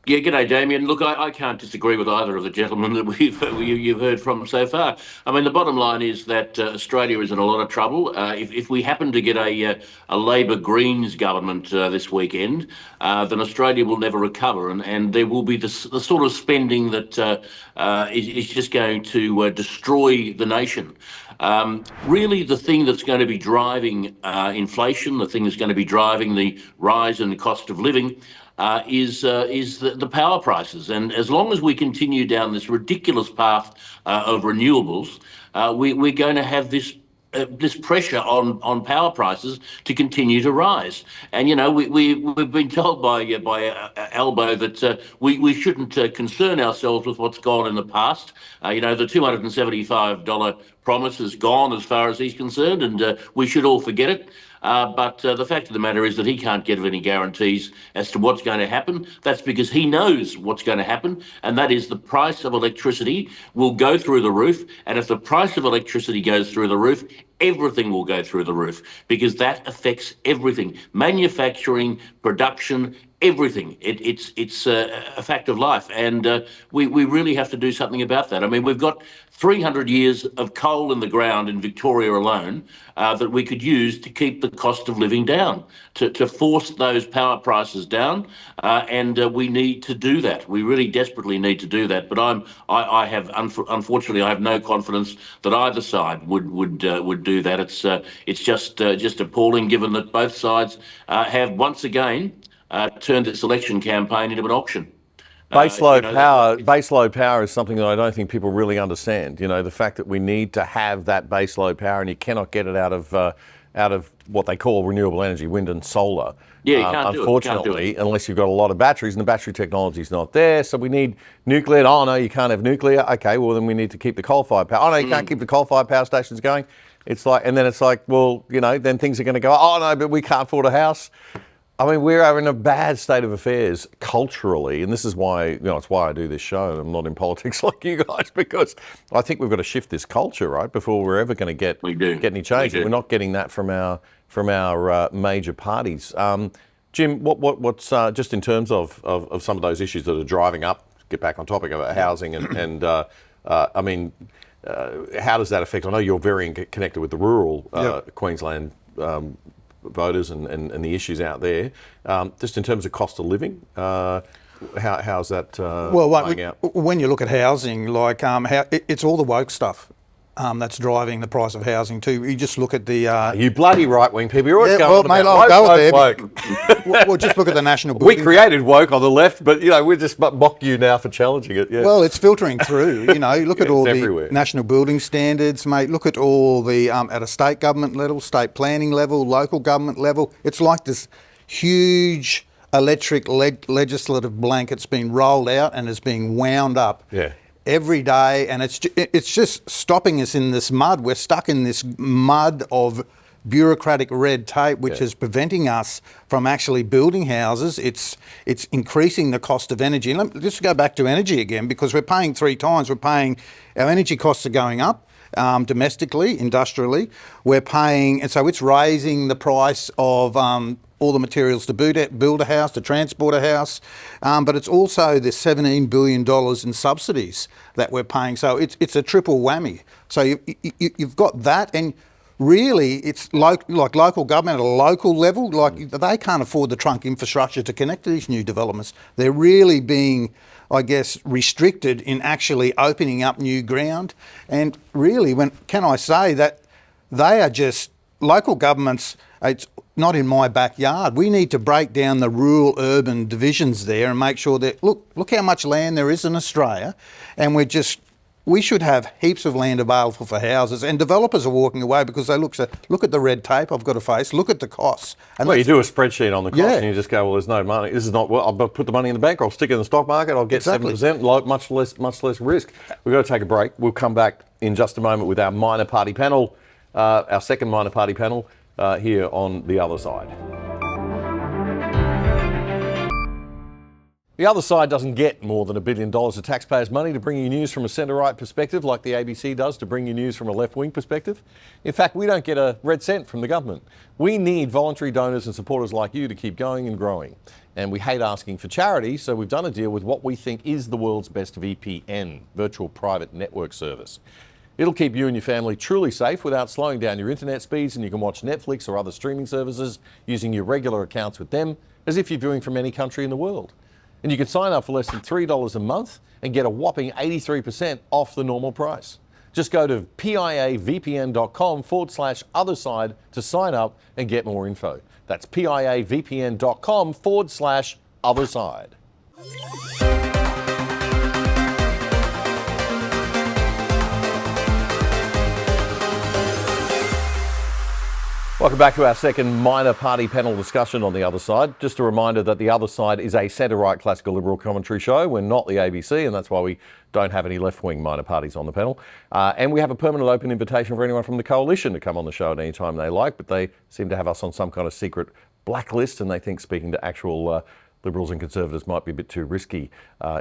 Yeah, g'day, Damien. Look, I can't disagree with either of the gentlemen that you've heard from so far. I mean, the bottom line is that Australia is in a lot of trouble. If we happen to get a Labor Greens government this weekend, then Australia will never recover, and there will be the sort of spending that is just going to destroy the nation. Really, the thing that's going to be driving inflation, the thing that's going to be driving the rise in the cost of living, is the power prices. And as long as we continue down this ridiculous path of renewables, we're going to have this pressure on power prices to continue to rise. And, you know, we've been told by Albo that we shouldn't concern ourselves with what's gone in the past. You know, the $275 promise is gone as far as he's concerned, and we should all forget it. But the fact of the matter is that he can't give any guarantees as to what's going to happen. That's because he knows what's going to happen, and that is the price of electricity will go through the roof. And if the price of electricity goes through the roof, everything will go through the roof, because that affects everything. Manufacturing, production, everything. It's a fact of life, and we really have to do something about that. I mean, we've got 300 years of coal in the ground in Victoria alone that we could use to keep the cost of living down, to force those power prices down, and we need to do that. We really desperately need to do that. But unfortunately, I have no confidence that either side would do that. It's just appalling, given that both sides have once again turned this election campaign into an auction.
Baseload power is something that I don't think people really understand. You know, the fact that we need to have that baseload power, and you cannot get it out of what they call renewable energy, wind and solar.
Yeah, you can't
unfortunately, unless you've got a lot of batteries, and the battery technology is not there. So we need nuclear. Oh no, you can't have nuclear. Okay, well then we need to keep the coal-fired power. Oh no, you can't keep the coal-fired power stations going. It's like, and then it's like, well, you know, then things are going to go. Oh no, but we can't afford a house. I mean, we are in a bad state of affairs culturally, and this is why, you know, it's why I do this show. I'm not in politics like you guys, because I think we've got to shift this culture, right, before we're ever going to get any change. We're not getting that from our major parties. Jim, what's just in terms of some of those issues that are driving up? Get back on topic about housing and I mean, how does that affect? I know you're very connected with the rural Queensland voters and the issues out there. Just in terms of cost of living, how's that playing out?
When you look at housing, like it's all the woke stuff that's driving the price of housing too. You just look at the...
you bloody right-wing people, you're always going on
about
woke.
Well, just look at the national building.
We created woke on the left, but, you know, we just mock you now for challenging it. Yeah.
Well, it's filtering through, you know. Look at all
everywhere.
The national building standards, mate. Look at all the, at a state government level, state planning level, local government level. It's like this huge electric legislative blanket's been rolled out and is being wound up.
Yeah.
Every day, and it's just stopping us in this mud. We're stuck in this mud of bureaucratic red tape, which is preventing us from actually building houses. It's increasing the cost of energy. And let's just go back to energy again, because we're paying 3 times. Our energy costs are going up domestically, industrially. We're paying, and so it's raising the price of all the materials to build a house, to transport a house, but it's also the $17 billion in subsidies that we're paying. So it's a triple whammy. So you've got that, and really it's like local government at a local level, like they can't afford the trunk infrastructure to connect to these new developments. They're really being, I guess, restricted in actually opening up new ground. And really, can I say that they are just, local governments, it's not in my backyard. We need to break down the rural-urban divisions there and make sure that, look how much land there is in Australia, and we should have heaps of land available for houses, and developers are walking away because they look at the red tape I've got to face, look at the costs. And
well, you do a spreadsheet on the cost and you just go, well, there's no money. This is not, well, I'll put the money in the bank, or I'll stick it in the stock market, I'll get 7%, much less risk. We've got to take a break. We'll come back in just a moment with our minor party panel, our second minor party panel here on The Other Side. The Other Side doesn't get more than $1 billion of taxpayers' money to bring you news from a centre-right perspective like the ABC does to bring you news from a left-wing perspective. In fact, we don't get a red cent from the government. We need voluntary donors and supporters like you to keep going and growing. And we hate asking for charity, so we've done a deal with what we think is the world's best VPN, virtual private network service. It'll keep you and your family truly safe without slowing down your internet speeds, and you can watch Netflix or other streaming services using your regular accounts with them as if you're viewing from any country in the world. And you can sign up for less than $3 a month and get a whopping 83% off the normal price. Just go to piavpn.com/otherside to sign up and get more info. That's piavpn.com/otherside. Welcome back to our second minor party panel discussion on The Other Side. Just a reminder that The Other Side is a centre-right classical liberal commentary show. We're not the ABC, and that's why we don't have any left-wing minor parties on the panel. And we have a permanent open invitation for anyone from the coalition to come on the show at any time they like, but they seem to have us on some kind of secret blacklist, and they think speaking to actual Liberals and Conservatives might be a bit too risky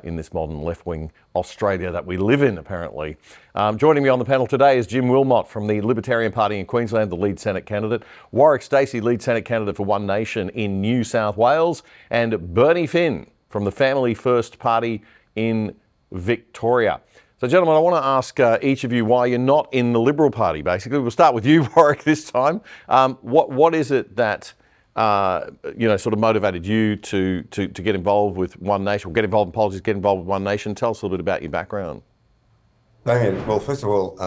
in this modern left-wing Australia that we live in, apparently. Joining me on the panel today is Jim Wilmott from the Libertarian Party in Queensland, the lead Senate candidate, Warwick Stacey, lead Senate candidate for One Nation in New South Wales, and Bernie Finn from the Family First Party in Victoria. So, gentlemen, I want to ask each of you why you're not in the Liberal Party, basically. We'll start with you, Warwick, this time. What is it that sort of motivated you to get involved with One Nation, or get involved in politics, get involved with One Nation? Tell us a little bit about your background.
Damien, well, first of all,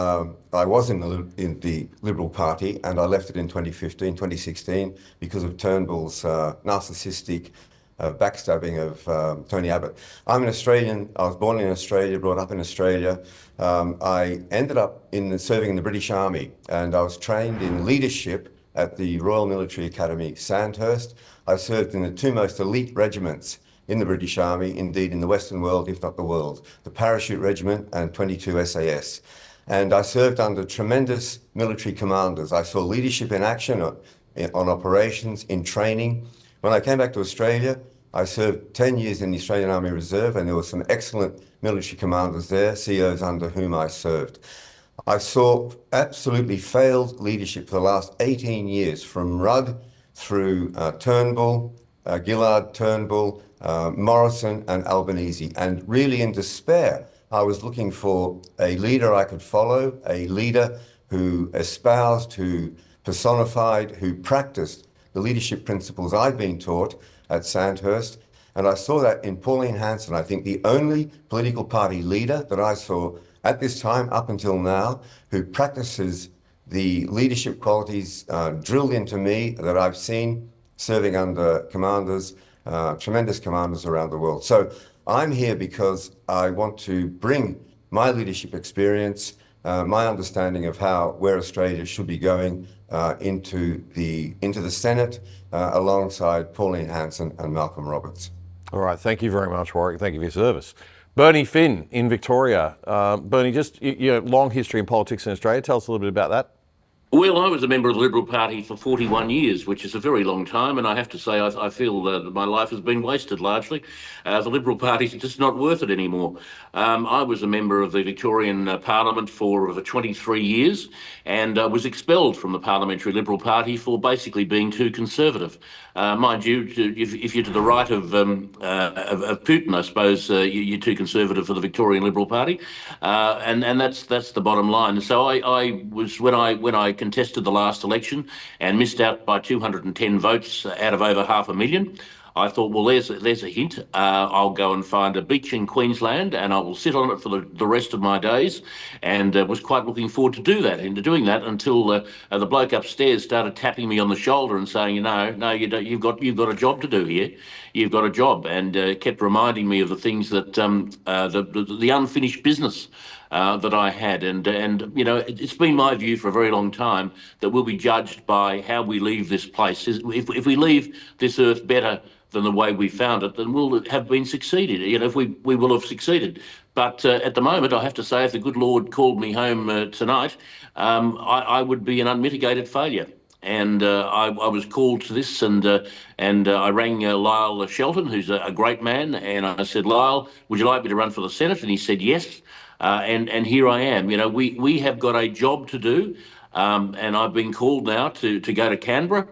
I was in the Liberal Party, and I left it in 2016 because of Turnbull's narcissistic backstabbing of Tony Abbott. I'm an Australian. I was born in Australia, brought up in Australia. I ended up serving in the British Army, and I was trained in leadership at the Royal Military Academy, Sandhurst. I served in the two most elite regiments in the British Army, indeed in the Western world, if not the world, the Parachute Regiment and 22 SAS. And I served under tremendous military commanders. I saw leadership in action on operations, in training. When I came back to Australia, I served 10 years in the Australian Army Reserve, and there were some excellent military commanders there, CEOs under whom I served. I saw absolutely failed leadership for the last 18 years, from Rudd through Turnbull, Gillard, Turnbull, Morrison and Albanese. And really in despair, I was looking for a leader I could follow, a leader who espoused, who personified, who practiced the leadership principles I'd been taught at Sandhurst. And I saw that in Pauline Hanson, I think the only political party leader that I saw at this time, up until now, who practices the leadership qualities drilled into me that I've seen serving under commanders, tremendous commanders around the world. So I'm here because I want to bring my leadership experience, my understanding of where Australia should be going into the Senate alongside Pauline Hanson and Malcolm Roberts.
All right, thank you very much, Warwick. Thank you for your service. Bernie Finn in Victoria. Bernie, just long history in politics in Australia. Tell us a little bit about that.
Well, I was a member of the Liberal Party for 41 years, which is a very long time, and I have to say I feel that my life has been wasted largely. The Liberal Party is just not worth it anymore. I was a member of the Victorian Parliament for 23 years and was expelled from the Parliamentary Liberal Party for basically being too conservative. Mind you, if you're to the right of Putin, I suppose you're too conservative for the Victorian Liberal Party, and that's the bottom line. So I was when I contested the last election and missed out by 210 votes out of over 500,000. I thought, well, there's a hint. I'll go and find a beach in Queensland and I will sit on it for the rest of my days, and was quite looking forward to doing that until the bloke upstairs started tapping me on the shoulder and saying, no, you don't. You've got a job to do here. You've got a job, and kept reminding me of the things that the unfinished business that I had, and it's been my view for a very long time that we'll be judged by how we leave this place. If we leave this earth better than the way we found it, then we'll have been succeeded. If we will have succeeded. But at the moment, I have to say, if the good Lord called me home tonight, I would be an unmitigated failure. And I was called to this, and I rang Lyle Shelton, who's a great man, and I said, Lyle, would you like me to run for the Senate? And he said yes. And here I am. We have got a job to do, and I've been called now to go to Canberra.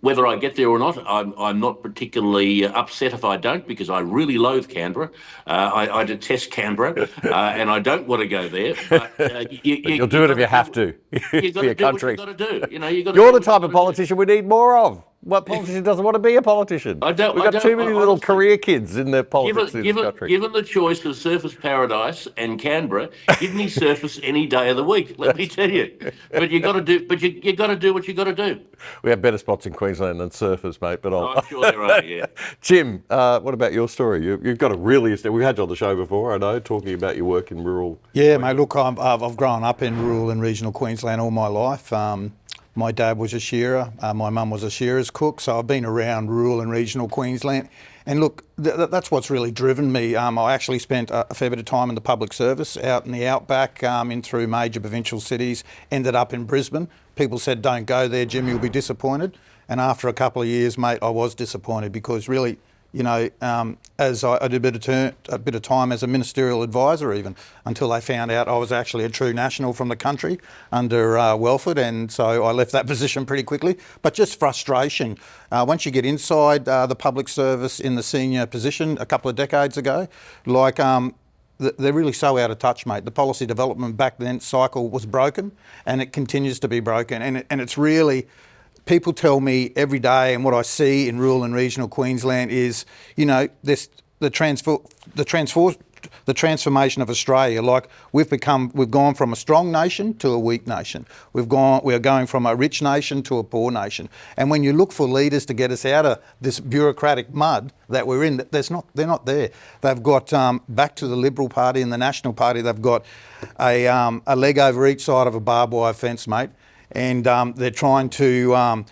Whether I get there or not, I'm not particularly upset if I don't, because I really loathe Canberra. I detest Canberra, and I don't want to go there. But
you'll do it if you have to.
You've got
for
to
your
do
country.
what you've got to do.
You're the type of politician we need more of. What politician doesn't want to be a politician? We've got too many little career kids in the politics in this country.
Given the choice of Surfers Paradise and Canberra, give me Surfers any day of the week. Let me tell you. But you got to do. But you got to do what you got to do.
We have better spots in Queensland than Surfers, mate. But
I'm sure there are. Yeah.
Jim, what about your story? You've got a really. We've had you on the show before, I know, talking about your work in rural.
Yeah, mate. Look, I've grown up in rural and regional Queensland all my life. My dad was a shearer, my mum was a shearer's cook, so I've been around rural and regional Queensland. And look, that's what's really driven me. I actually spent a fair bit of time in the public service out in the outback, in through major provincial cities, ended up in Brisbane. People said, don't go there, Jim, you'll be disappointed. And after a couple of years, mate, I was disappointed because really, as I did a bit of time as a ministerial advisor even, until they found out I was actually a true national from the country under Welford, and so I left that position pretty quickly. But just frustration. Once you get inside the public service in the senior position a couple of decades ago, they're really so out of touch, mate. The policy development back then cycle was broken, and it continues to be broken, and it's really... People tell me every day, and what I see in rural and regional Queensland is, this the transformation of Australia. Like we've gone from a strong nation to a weak nation. We are going from a rich nation to a poor nation. And when you look for leaders to get us out of this bureaucratic mud that we're in, they're not there. They've got back to the Liberal Party and the National Party. They've got a leg over each side of a barbed wire fence, mate. And they're trying to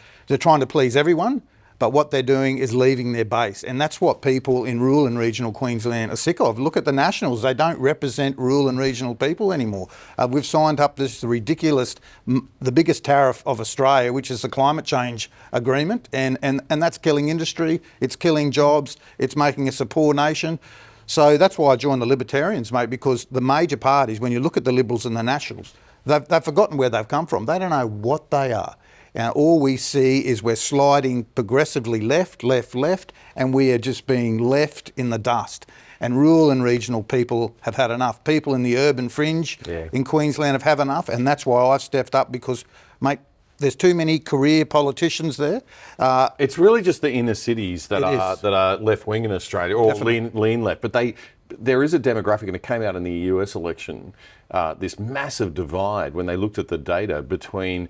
please everyone, but what they're doing is leaving their base, and that's what people in rural and regional Queensland are sick of. Look at the Nationals; they don't represent rural and regional people anymore. We've signed up this ridiculous, the biggest tariff of Australia, which is the climate change agreement, and that's killing industry, it's killing jobs, it's making us a poor nation. So that's why I joined the Libertarians, mate, because the major parties, when you look at the Liberals and the Nationals, they've forgotten where they've come from. They don't know what they are. And all we see is we're sliding progressively left, and we are just being left in the dust. And rural and regional people have had enough. People in the urban fringe in Queensland have had enough, and that's why I've stepped up because, mate, there's too many career politicians there.
It's really just the inner cities that are left wing in Australia, or lean left. But there is a demographic, and it came out in the US election, this massive divide when they looked at the data between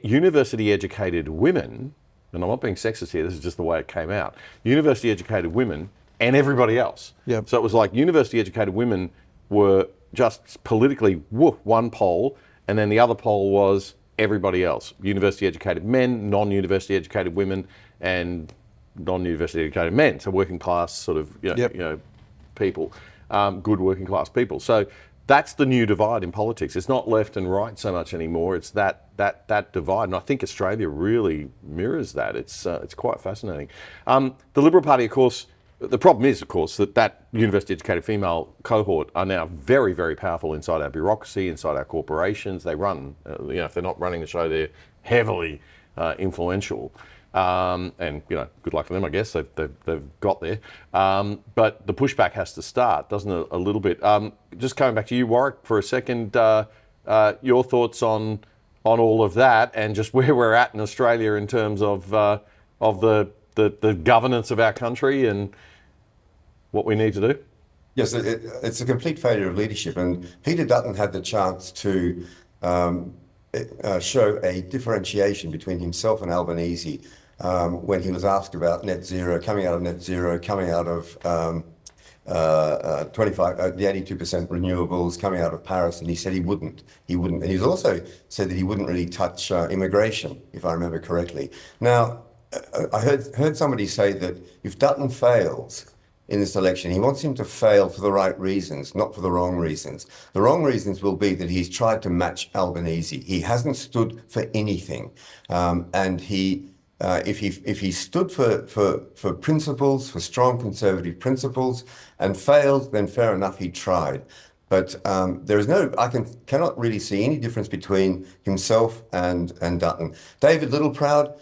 university-educated women, and I'm not being sexist here, this is just the way it came out, university-educated women and everybody else. Yep. So it was like university-educated women were just politically one pole, and then the other pole was everybody else. University-educated men, non-university educated women, and non-university educated men. So working class sort of, people, good working class people. So That's the new divide in politics. It's not left and right so much anymore. It's that divide, and I think Australia really mirrors that. It's quite fascinating. The Liberal Party, of course, the problem is, of course, that university-educated female cohort are now very, very powerful inside our bureaucracy, inside our corporations. They run, if they're not running the show, they're heavily influential. And good luck to them, I guess. They've got there. But the pushback has to start, doesn't it, a little bit? Just coming back to you, Warwick, for a second, your thoughts on all of that and just where we're at in Australia in terms of the governance of our country and what we need to do?
Yes, it's a complete failure of leadership. And Peter Dutton had the chance to show a differentiation between himself and Albanese when he was asked about net zero, coming out of net zero, coming out of the 82% renewables, coming out of Paris, and he said he wouldn't. And he's also said that he wouldn't really touch immigration, if I remember correctly. Now, I heard somebody say that if Dutton fails in this election, he wants him to fail for the right reasons, not for the wrong reasons. The wrong reasons will be that he's tried to match Albanese. He hasn't stood for anything, and if he stood for principles, for strong conservative principles, and failed, then fair enough, he tried. But there is cannot really see any difference between himself and Dutton. David Littleproud,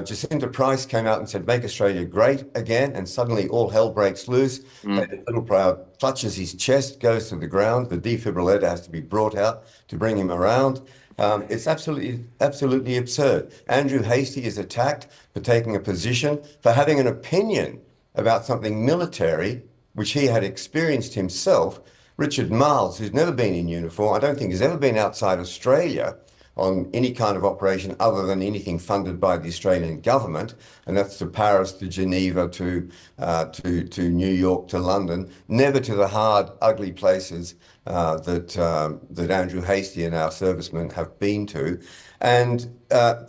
Jacinta Price came out and said, "Make Australia great again," and suddenly all hell breaks loose. David Littleproud clutches his chest, goes to the ground. The defibrillator has to be brought out to bring him around. It's absolutely absurd. Andrew Hastie is attacked for taking a position, for having an opinion about something military, which he had experienced himself. Richard Marles, who's never been in uniform, I don't think has ever been outside Australia on any kind of operation other than anything funded by the Australian government, and that's to Paris, to Geneva, to New York, to London, never to the hard, ugly places that Andrew Hastie and our servicemen have been to. And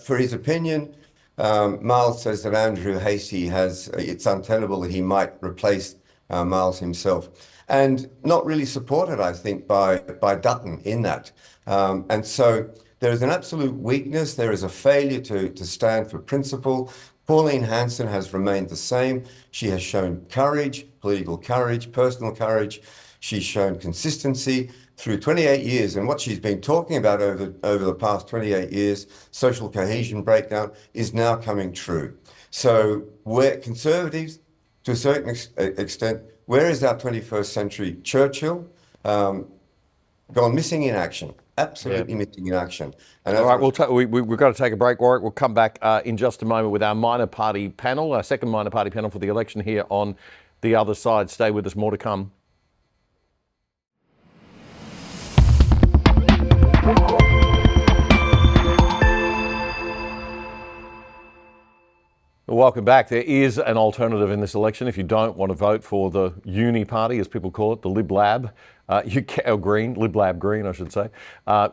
for his opinion, Marles says that Andrew Hastie it's untenable that he might replace Marles himself. And not really supported, I think, by Dutton in that. And so there is an absolute weakness. There is a failure to stand for principle. Pauline Hanson has remained the same. She has shown courage, political courage, personal courage. She's shown consistency through 28 years. And what she's been talking about over the past 28 years, social cohesion breakdown, is now coming true. So we're conservatives, to a certain extent, where is our 21st century Churchill? Gone missing in action. Absolutely missing in action. And
all right, we've got to take a break, Warwick. We'll come back in just a moment with our minor party panel, our second minor party panel for the election here on the other side. Stay with us, more to come. Welcome back. There is an alternative in this election. If you don't want to vote for the uni party, as people call it, the Lib Lab, Lib Lab Green, I should say,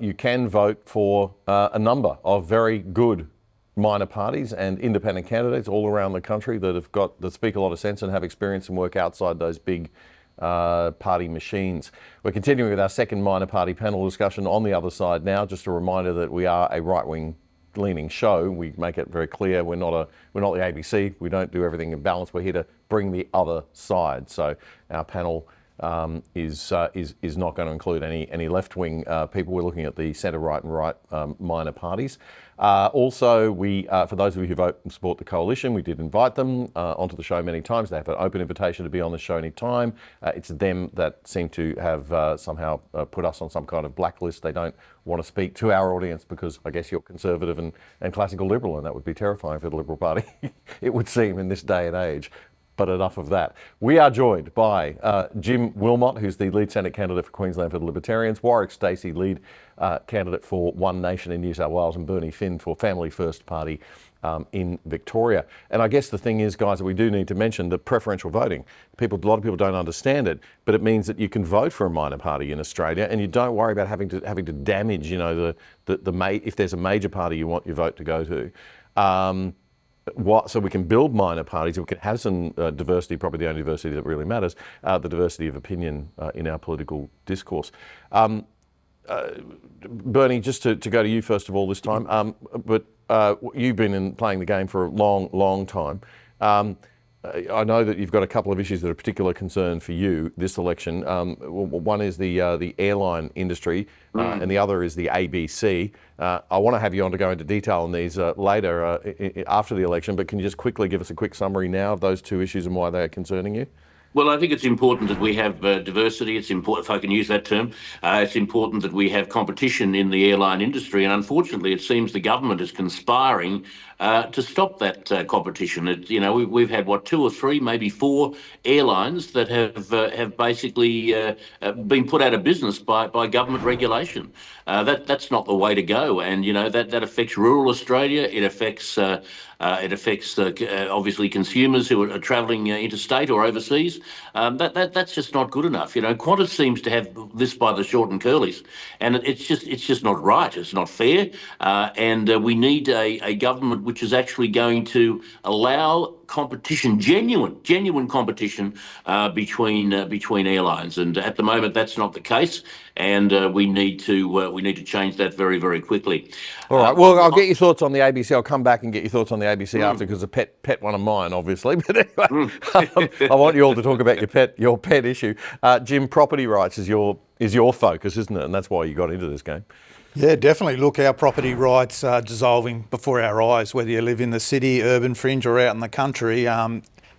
you can vote for a number of very good minor parties and independent candidates all around the country that speak a lot of sense and have experience and work outside those big party machines. We're continuing with our second minor party panel discussion on the other side now. Just a reminder that we are a right-wing leaning show. We make it very clear we're not the ABC. We don't do everything in balance. We're here to bring the other side. So our panel is not going to include any left-wing people. We're looking at the centre, right, and right minor parties. Also, for those of you who vote and support the coalition, we did invite them onto the show many times. They have an open invitation to be on the show any time. It's them that seem to have somehow put us on some kind of blacklist. They don't want to speak to our audience because I guess you're conservative and classical liberal, and that would be terrifying for the Liberal Party, it would seem, in this day and age. But enough of that. We are joined by Jim Wilmott, who's the lead Senate candidate for Queensland for the Libertarians, Warwick Stacey, lead candidate for One Nation in New South Wales, and Bernie Finn for Family First Party in Victoria. And I guess the thing is, guys, that we do need to mention the preferential voting. A lot of people don't understand it, but it means that you can vote for a minor party in Australia, and you don't worry about having to damage, if there's a major party you want your vote to go to. so we can build minor parties, we can have some diversity, probably the only diversity that really matters, the diversity of opinion in our political discourse. Bernie, just to go to you first of all this time, but you've been playing the game for a long time. I know that you've got a couple of issues that are of particular concern for you this election. One is the airline industry, and the other is the ABC. I want to have you on to go into detail on these later after the election, but can you just quickly give us a quick summary now of those two issues and why they are concerning you?
Well, I think it's important that we have diversity. It's important, if I can use that term, it's important that we have competition in the airline industry. And unfortunately, it seems the government is conspiring to stop that competition. We've had, 2 or 3, maybe 4 airlines that have basically been put out of business by government regulation. That's not the way to go. And, that affects rural Australia. It affects obviously consumers who are travelling interstate or overseas. That's just not good enough. Qantas seems to have this by the short and curlies, and it's just not right. It's not fair, and we need a government which is actually going to allow competition, genuine competition between airlines. And at the moment, that's not the case, and we need to change that very, very quickly.
All right. Well, I'll get your thoughts on the ABC. I'll come back and get your thoughts on the ABC after, because a pet one of mine, obviously. But anyway, I want you all to talk about your pet issue. Jim, property rights is your focus, isn't it? And that's why you got into this game.
Yeah, definitely. Look, our property rights are dissolving before our eyes, whether you live in the city, urban fringe, or out in the country.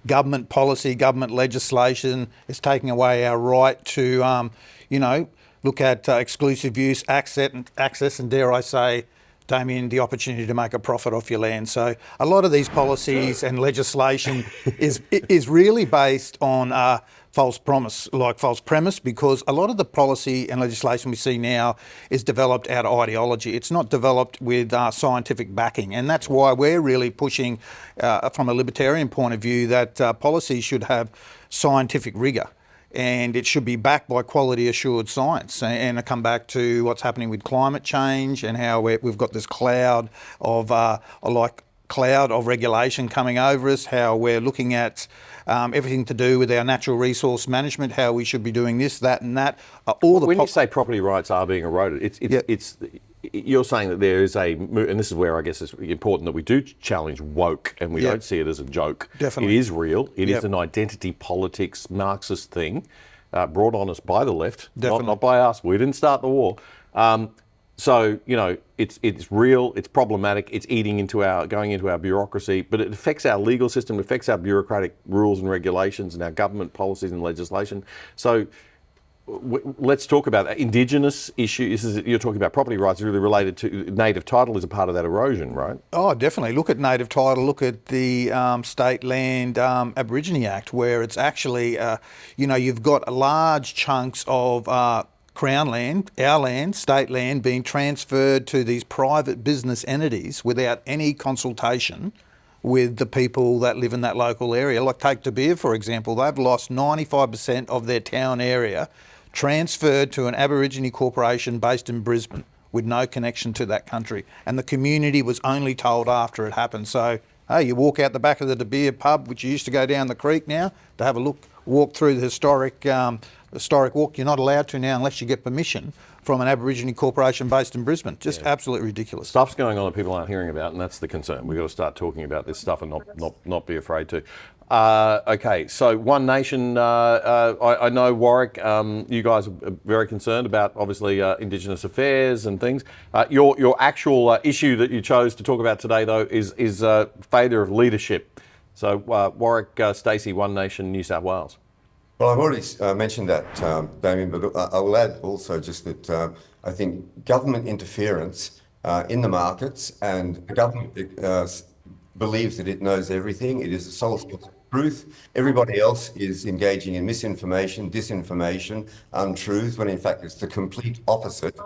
Government policy, government legislation is taking away our right to, look at exclusive use, access, and dare I say, Damien, the opportunity to make a profit off your land. So a lot of these policies and legislation is really based on false premise, because a lot of the policy and legislation we see now is developed out of ideology. It's not developed with scientific backing, and that's why we're really pushing, from a libertarian point of view, that policy should have scientific rigour. And it should be backed by quality assured science. And I come back to what's happening with climate change and how we've got this cloud of regulation coming over us, how we're looking at everything to do with our natural resource management, how we should be doing this, that and that.
When you say property rights are being eroded, you're saying that there is and this is where I guess it's important that we do challenge woke, and we don't see it as a joke.
Definitely.
It is real. It is an identity politics, Marxist thing brought on us by the left, not by us. We didn't start the war. So, it's real, it's problematic, it's going into our bureaucracy, but it affects our legal system, it affects our bureaucratic rules and regulations and our government policies and legislation. So let's talk about that. Indigenous issues, you're talking about property rights really related to native title is a part of that erosion, right?
Oh, definitely. Look at native title, look at the State Land Aborigine Act, where it's actually, you've got large chunks of Crown land, our land, state land, being transferred to these private business entities without any consultation with the people that live in that local area. Like take De Beer, for example, they've lost 95% of their town area, transferred to an Aborigine corporation based in Brisbane with no connection to that country. And the community was only told after it happened. So, hey, you walk out the back of the De Beer pub, which you used to go down the creek now, to have a walk through the historic walk. You're not allowed to now unless you get permission from an Aborigine corporation based in Brisbane. Just absolutely ridiculous.
Stuff's going on that people aren't hearing about, and that's the concern. We've got to start talking about this stuff and not be afraid to. Okay, so One Nation, I know Warwick, you guys are very concerned about obviously Indigenous affairs and things. Your actual issue that you chose to talk about today though is failure of leadership. So Warwick, STACEY, One Nation, New South Wales.
Well, I've already mentioned that, Damien, but I will add also just that I think government interference in the markets, and the government believes that it knows everything. It is the sole source of truth. Everybody else is engaging in misinformation, disinformation, untruth, when in fact it's the complete opposite.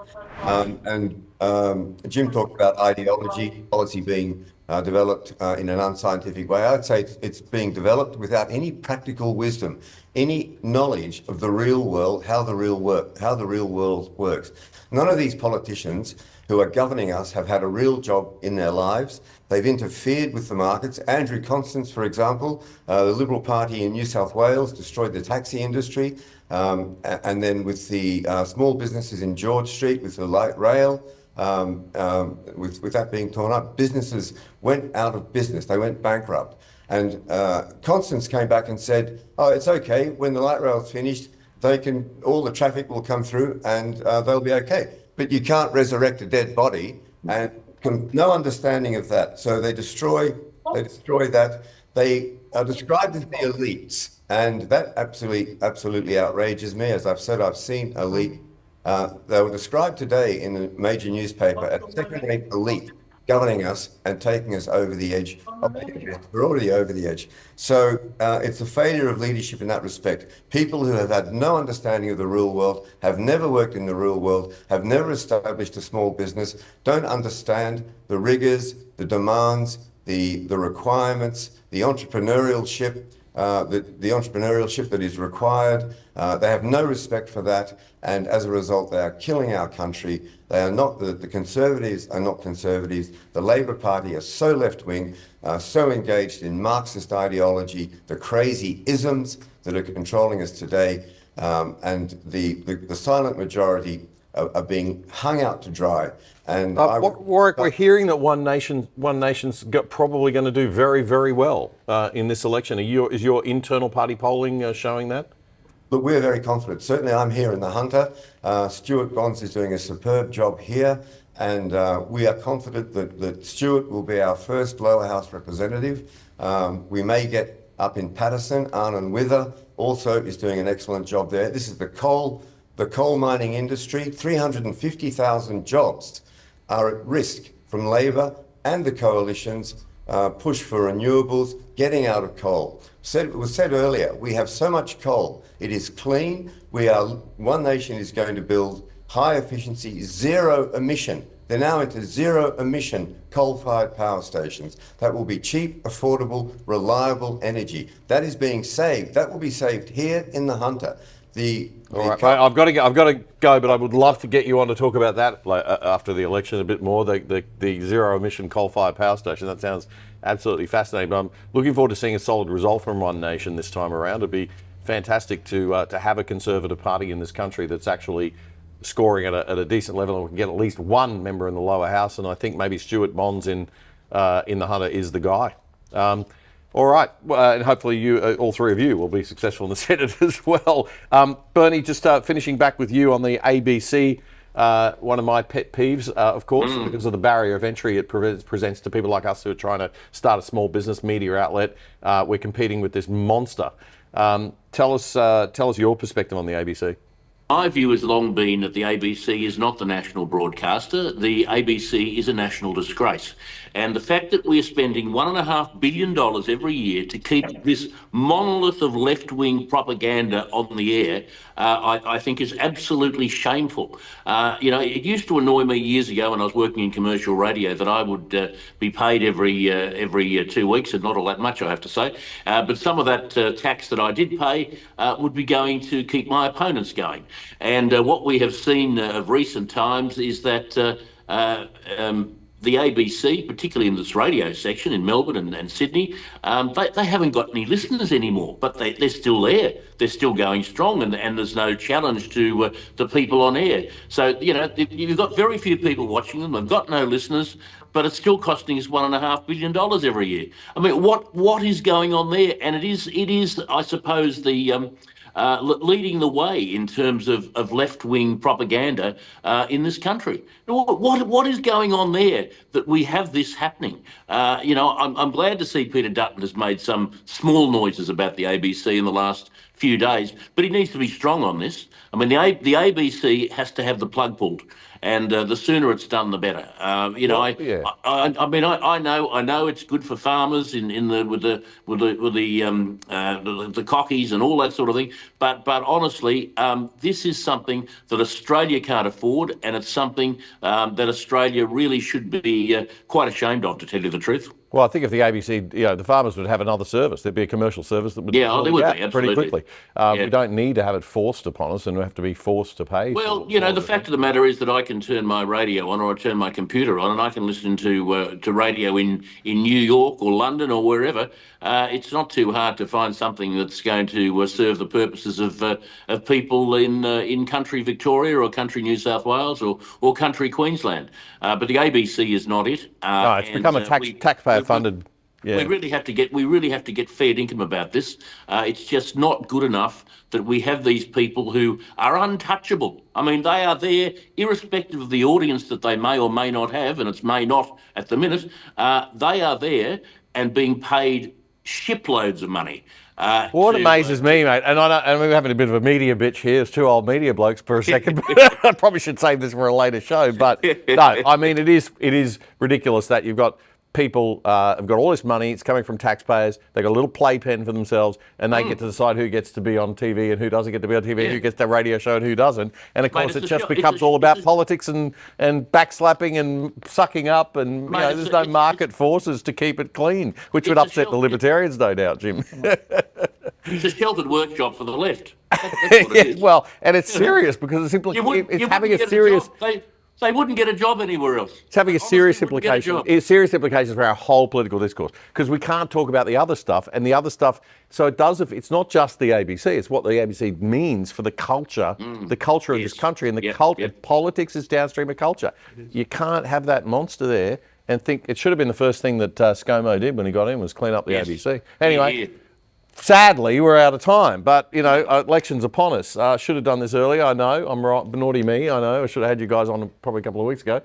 Jim talked about ideology, policy being developed in an unscientific way. I'd say it's being developed without any practical wisdom, any knowledge of the real world, how the real world works. None of these politicians who are governing us have had a real job in their lives. They've interfered with the markets. Andrew Constance, for example, the Liberal Party in New South Wales destroyed the taxi industry. And then with the small businesses in George Street, with the light rail, with that being torn up, businesses went out of business. They went bankrupt. And Constance came back and said, oh, it's okay. When the light rail's finished, all the traffic will come through and they'll be okay. But you can't resurrect a dead body, and no understanding of that. So they destroy that. They are described as the elites, and that absolutely outrages me. As I've said, I've seen elite. They were described today in a major newspaper as second-rate elite governing us and taking us over the edge. We're already over the edge. So it's a failure of leadership in that respect. People who have had no understanding of the real world, have never worked in the real world, have never established a small business, don't understand the rigors, the demands, the requirements, the entrepreneurship, the entrepreneurship that is required. They have no respect for that, and as a result, they are killing our country. They are not, the Conservatives are not Conservatives. The Labor Party are so left-wing, so engaged in Marxist ideology, the crazy isms that are controlling us today, and the silent majority are being hung out to dry. And
Warwick, we're hearing that One Nation's probably going to do very, very well in this election. Is your internal party polling showing that?
Look, we're very confident. Certainly I'm here in the Hunter. Stuart Bonds is doing a superb job here, and we are confident that Stuart will be our first lower house representative. We may get up in Patterson. Arnon Wither also is doing an excellent job there. This is the coal mining industry. 350,000 jobs are at risk from Labor and the coalition's push for renewables, getting out of coal. It was said earlier, we have so much coal. It is clean. One Nation is going to build high efficiency, zero emission. They're now into zero emission coal-fired power stations. That will be cheap, affordable, reliable energy. That is being saved. That will be saved here in the Hunter.
All right, I've got to go, but I would love to get you on to talk about that after the election a bit more. The zero emission coal-fired power station. That sounds absolutely fascinating. But I'm looking forward to seeing a solid result from One Nation this time around. It'd be fantastic to have a Conservative Party in this country that's actually scoring at a decent level, and we can get at least one member in the lower house. And I think maybe Stuart Bonds in the Hunter is the guy. All right, and hopefully all three of you will be successful in the Senate as well. Bernie, just finishing back with you on the ABC, one of my pet peeves, of course, because of the barrier of entry it presents to people like us who are trying to start a small business media outlet. We're competing with this monster. Tell us your perspective on the ABC.
My view has long been that the ABC is not the national broadcaster. The ABC is a national disgrace. And the fact that we're spending $1.5 billion every year to keep this monolith of left-wing propaganda on the air, I think is absolutely shameful. It used to annoy me years ago when I was working in commercial radio that I would be paid every 2 weeks, and not all that much, I have to say. But some of that tax that I did pay would be going to keep my opponents going. And what we have seen of recent times is that the ABC, particularly in this radio section in Melbourne and Sydney, they haven't got any listeners anymore, but they're still there. They're still going strong, and there's no challenge to the people on air. So, you've got very few people watching them. They've got no listeners, but it's still costing us $1.5 billion every year. I mean, what is going on there? And it is, I suppose, the leading the way in terms of left-wing propaganda in this country. What is going on there that we have this happening? I'm glad to see Peter Dutton has made some small noises about the ABC in the last few days, but he needs to be strong on this. I mean, the ABC has to have the plug pulled, and the sooner it's done, the better. I know it's good for farmers with the cockies and all that sort of thing. But honestly, this is something that Australia can't afford, and it's something that Australia really should be quite ashamed of, to tell you the truth.
Well, I think if the ABC, the farmers would have another service. There'd be a commercial service that would
Yeah,
fill
they
the
would
gap
be, absolutely.
pretty quickly.
Yeah.
We don't need to have it forced upon us, and we have to be forced to pay.
Well,
for
the
it.
fact of the matter is that I can turn my radio on or I turn my computer on and I can listen to radio in New York or London or wherever. It's not too hard to find something that's going to serve the purposes of people in country Victoria or country New South Wales or country Queensland. But the ABC is not it.
No, it's become a taxpayer-funded. Yeah.
We really have to get fair income about this. It's just not good enough that we have these people who are untouchable. I mean, they are there irrespective of the audience that they may or may not have, and it's may not at the minute. They are there and being paid shiploads of money.
What amazes me, mate, and we're having a bit of a media bitch here, as two old media blokes for a second. I probably should save this for a later show, but no, I mean, it is ridiculous that you've got people have got all this money, it's coming from taxpayers, they've got a little playpen for themselves, and they get to decide who gets to be on TV and who doesn't get to be on TV, and who gets their radio show and who doesn't. And of course, it just becomes all about politics and backslapping and sucking up, and there's no market forces to keep it clean, which would upset the Libertarians, no doubt, Jim.
It's a sheltered workshop for the left. That's what it is.
Well, and it's serious because it's having a serious...
They wouldn't get a job anywhere else.
It's having a serious implication. Serious implications for our whole political discourse, because we can't talk about the other stuff, and the other stuff. So it does. It's not just the ABC. It's what the ABC means for the culture, of this country, and the culture. Politics is downstream of culture. You can't have that monster there and think it should have been the first thing that ScoMo did when he got in was clean up the ABC. Anyway. Sadly, we're out of time, but, election's upon us. Should have done this earlier, I know. I'm right, naughty me, I know. I should have had you guys on probably a couple of weeks ago.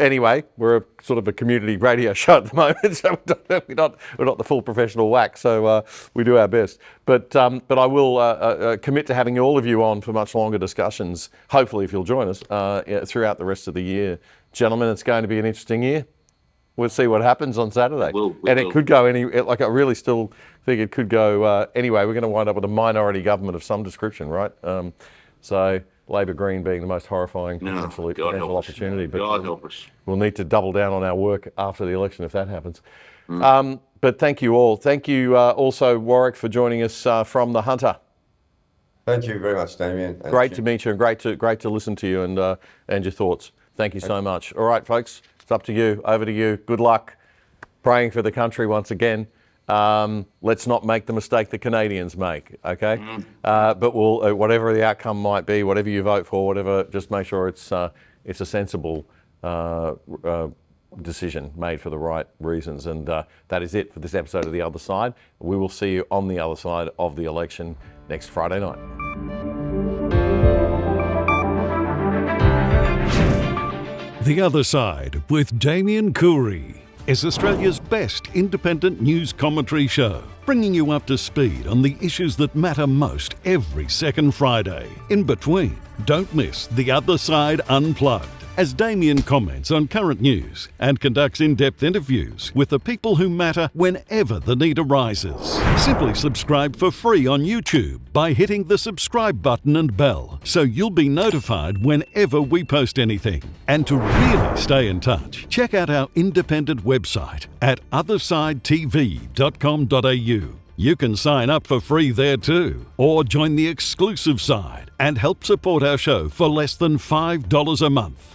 Anyway, we're sort of a community radio show at the moment, so we're not the full professional whack, so we do our best. But I will commit to having all of you on for much longer discussions, hopefully if you'll join us, throughout the rest of the year. Gentlemen, it's going to be an interesting year. We'll see what happens on Saturday. It could go I really still think it could go anyway. We're going to wind up with a minority government of some description, right? So Labor Green being the most horrifying potential opportunity. But
God help us.
We'll need to double down on our work after the election if that happens. But thank you all. Thank you also, Warwick, for joining us from the Hunter.
Thank you very much, Damien.
Great to meet you, and great to listen to you and your thoughts. Thank you so much. All right, folks. It's up to you. Over to you. Good luck. Praying for the country once again. Let's not make the mistake the Canadians make, okay? But we'll, whatever the outcome might be, whatever you vote for, whatever, just make sure it's a sensible decision made for the right reasons. And that is it for this episode of The Other Side. We will see you on the other side of the election next Friday night.
The Other Side with Damien Coorey is Australia's best independent news commentary show, bringing you up to speed on the issues that matter most every second Friday. In between, don't miss The Other Side Unplugged, as Damien comments on current news and conducts in-depth interviews with the people who matter whenever the need arises. Simply subscribe for free on YouTube by hitting the subscribe button and bell, so you'll be notified whenever we post anything. And to really stay in touch, check out our independent website at othersidetv.com.au. You can sign up for free there too, or join the exclusive side and help support our show for less than $5 a month.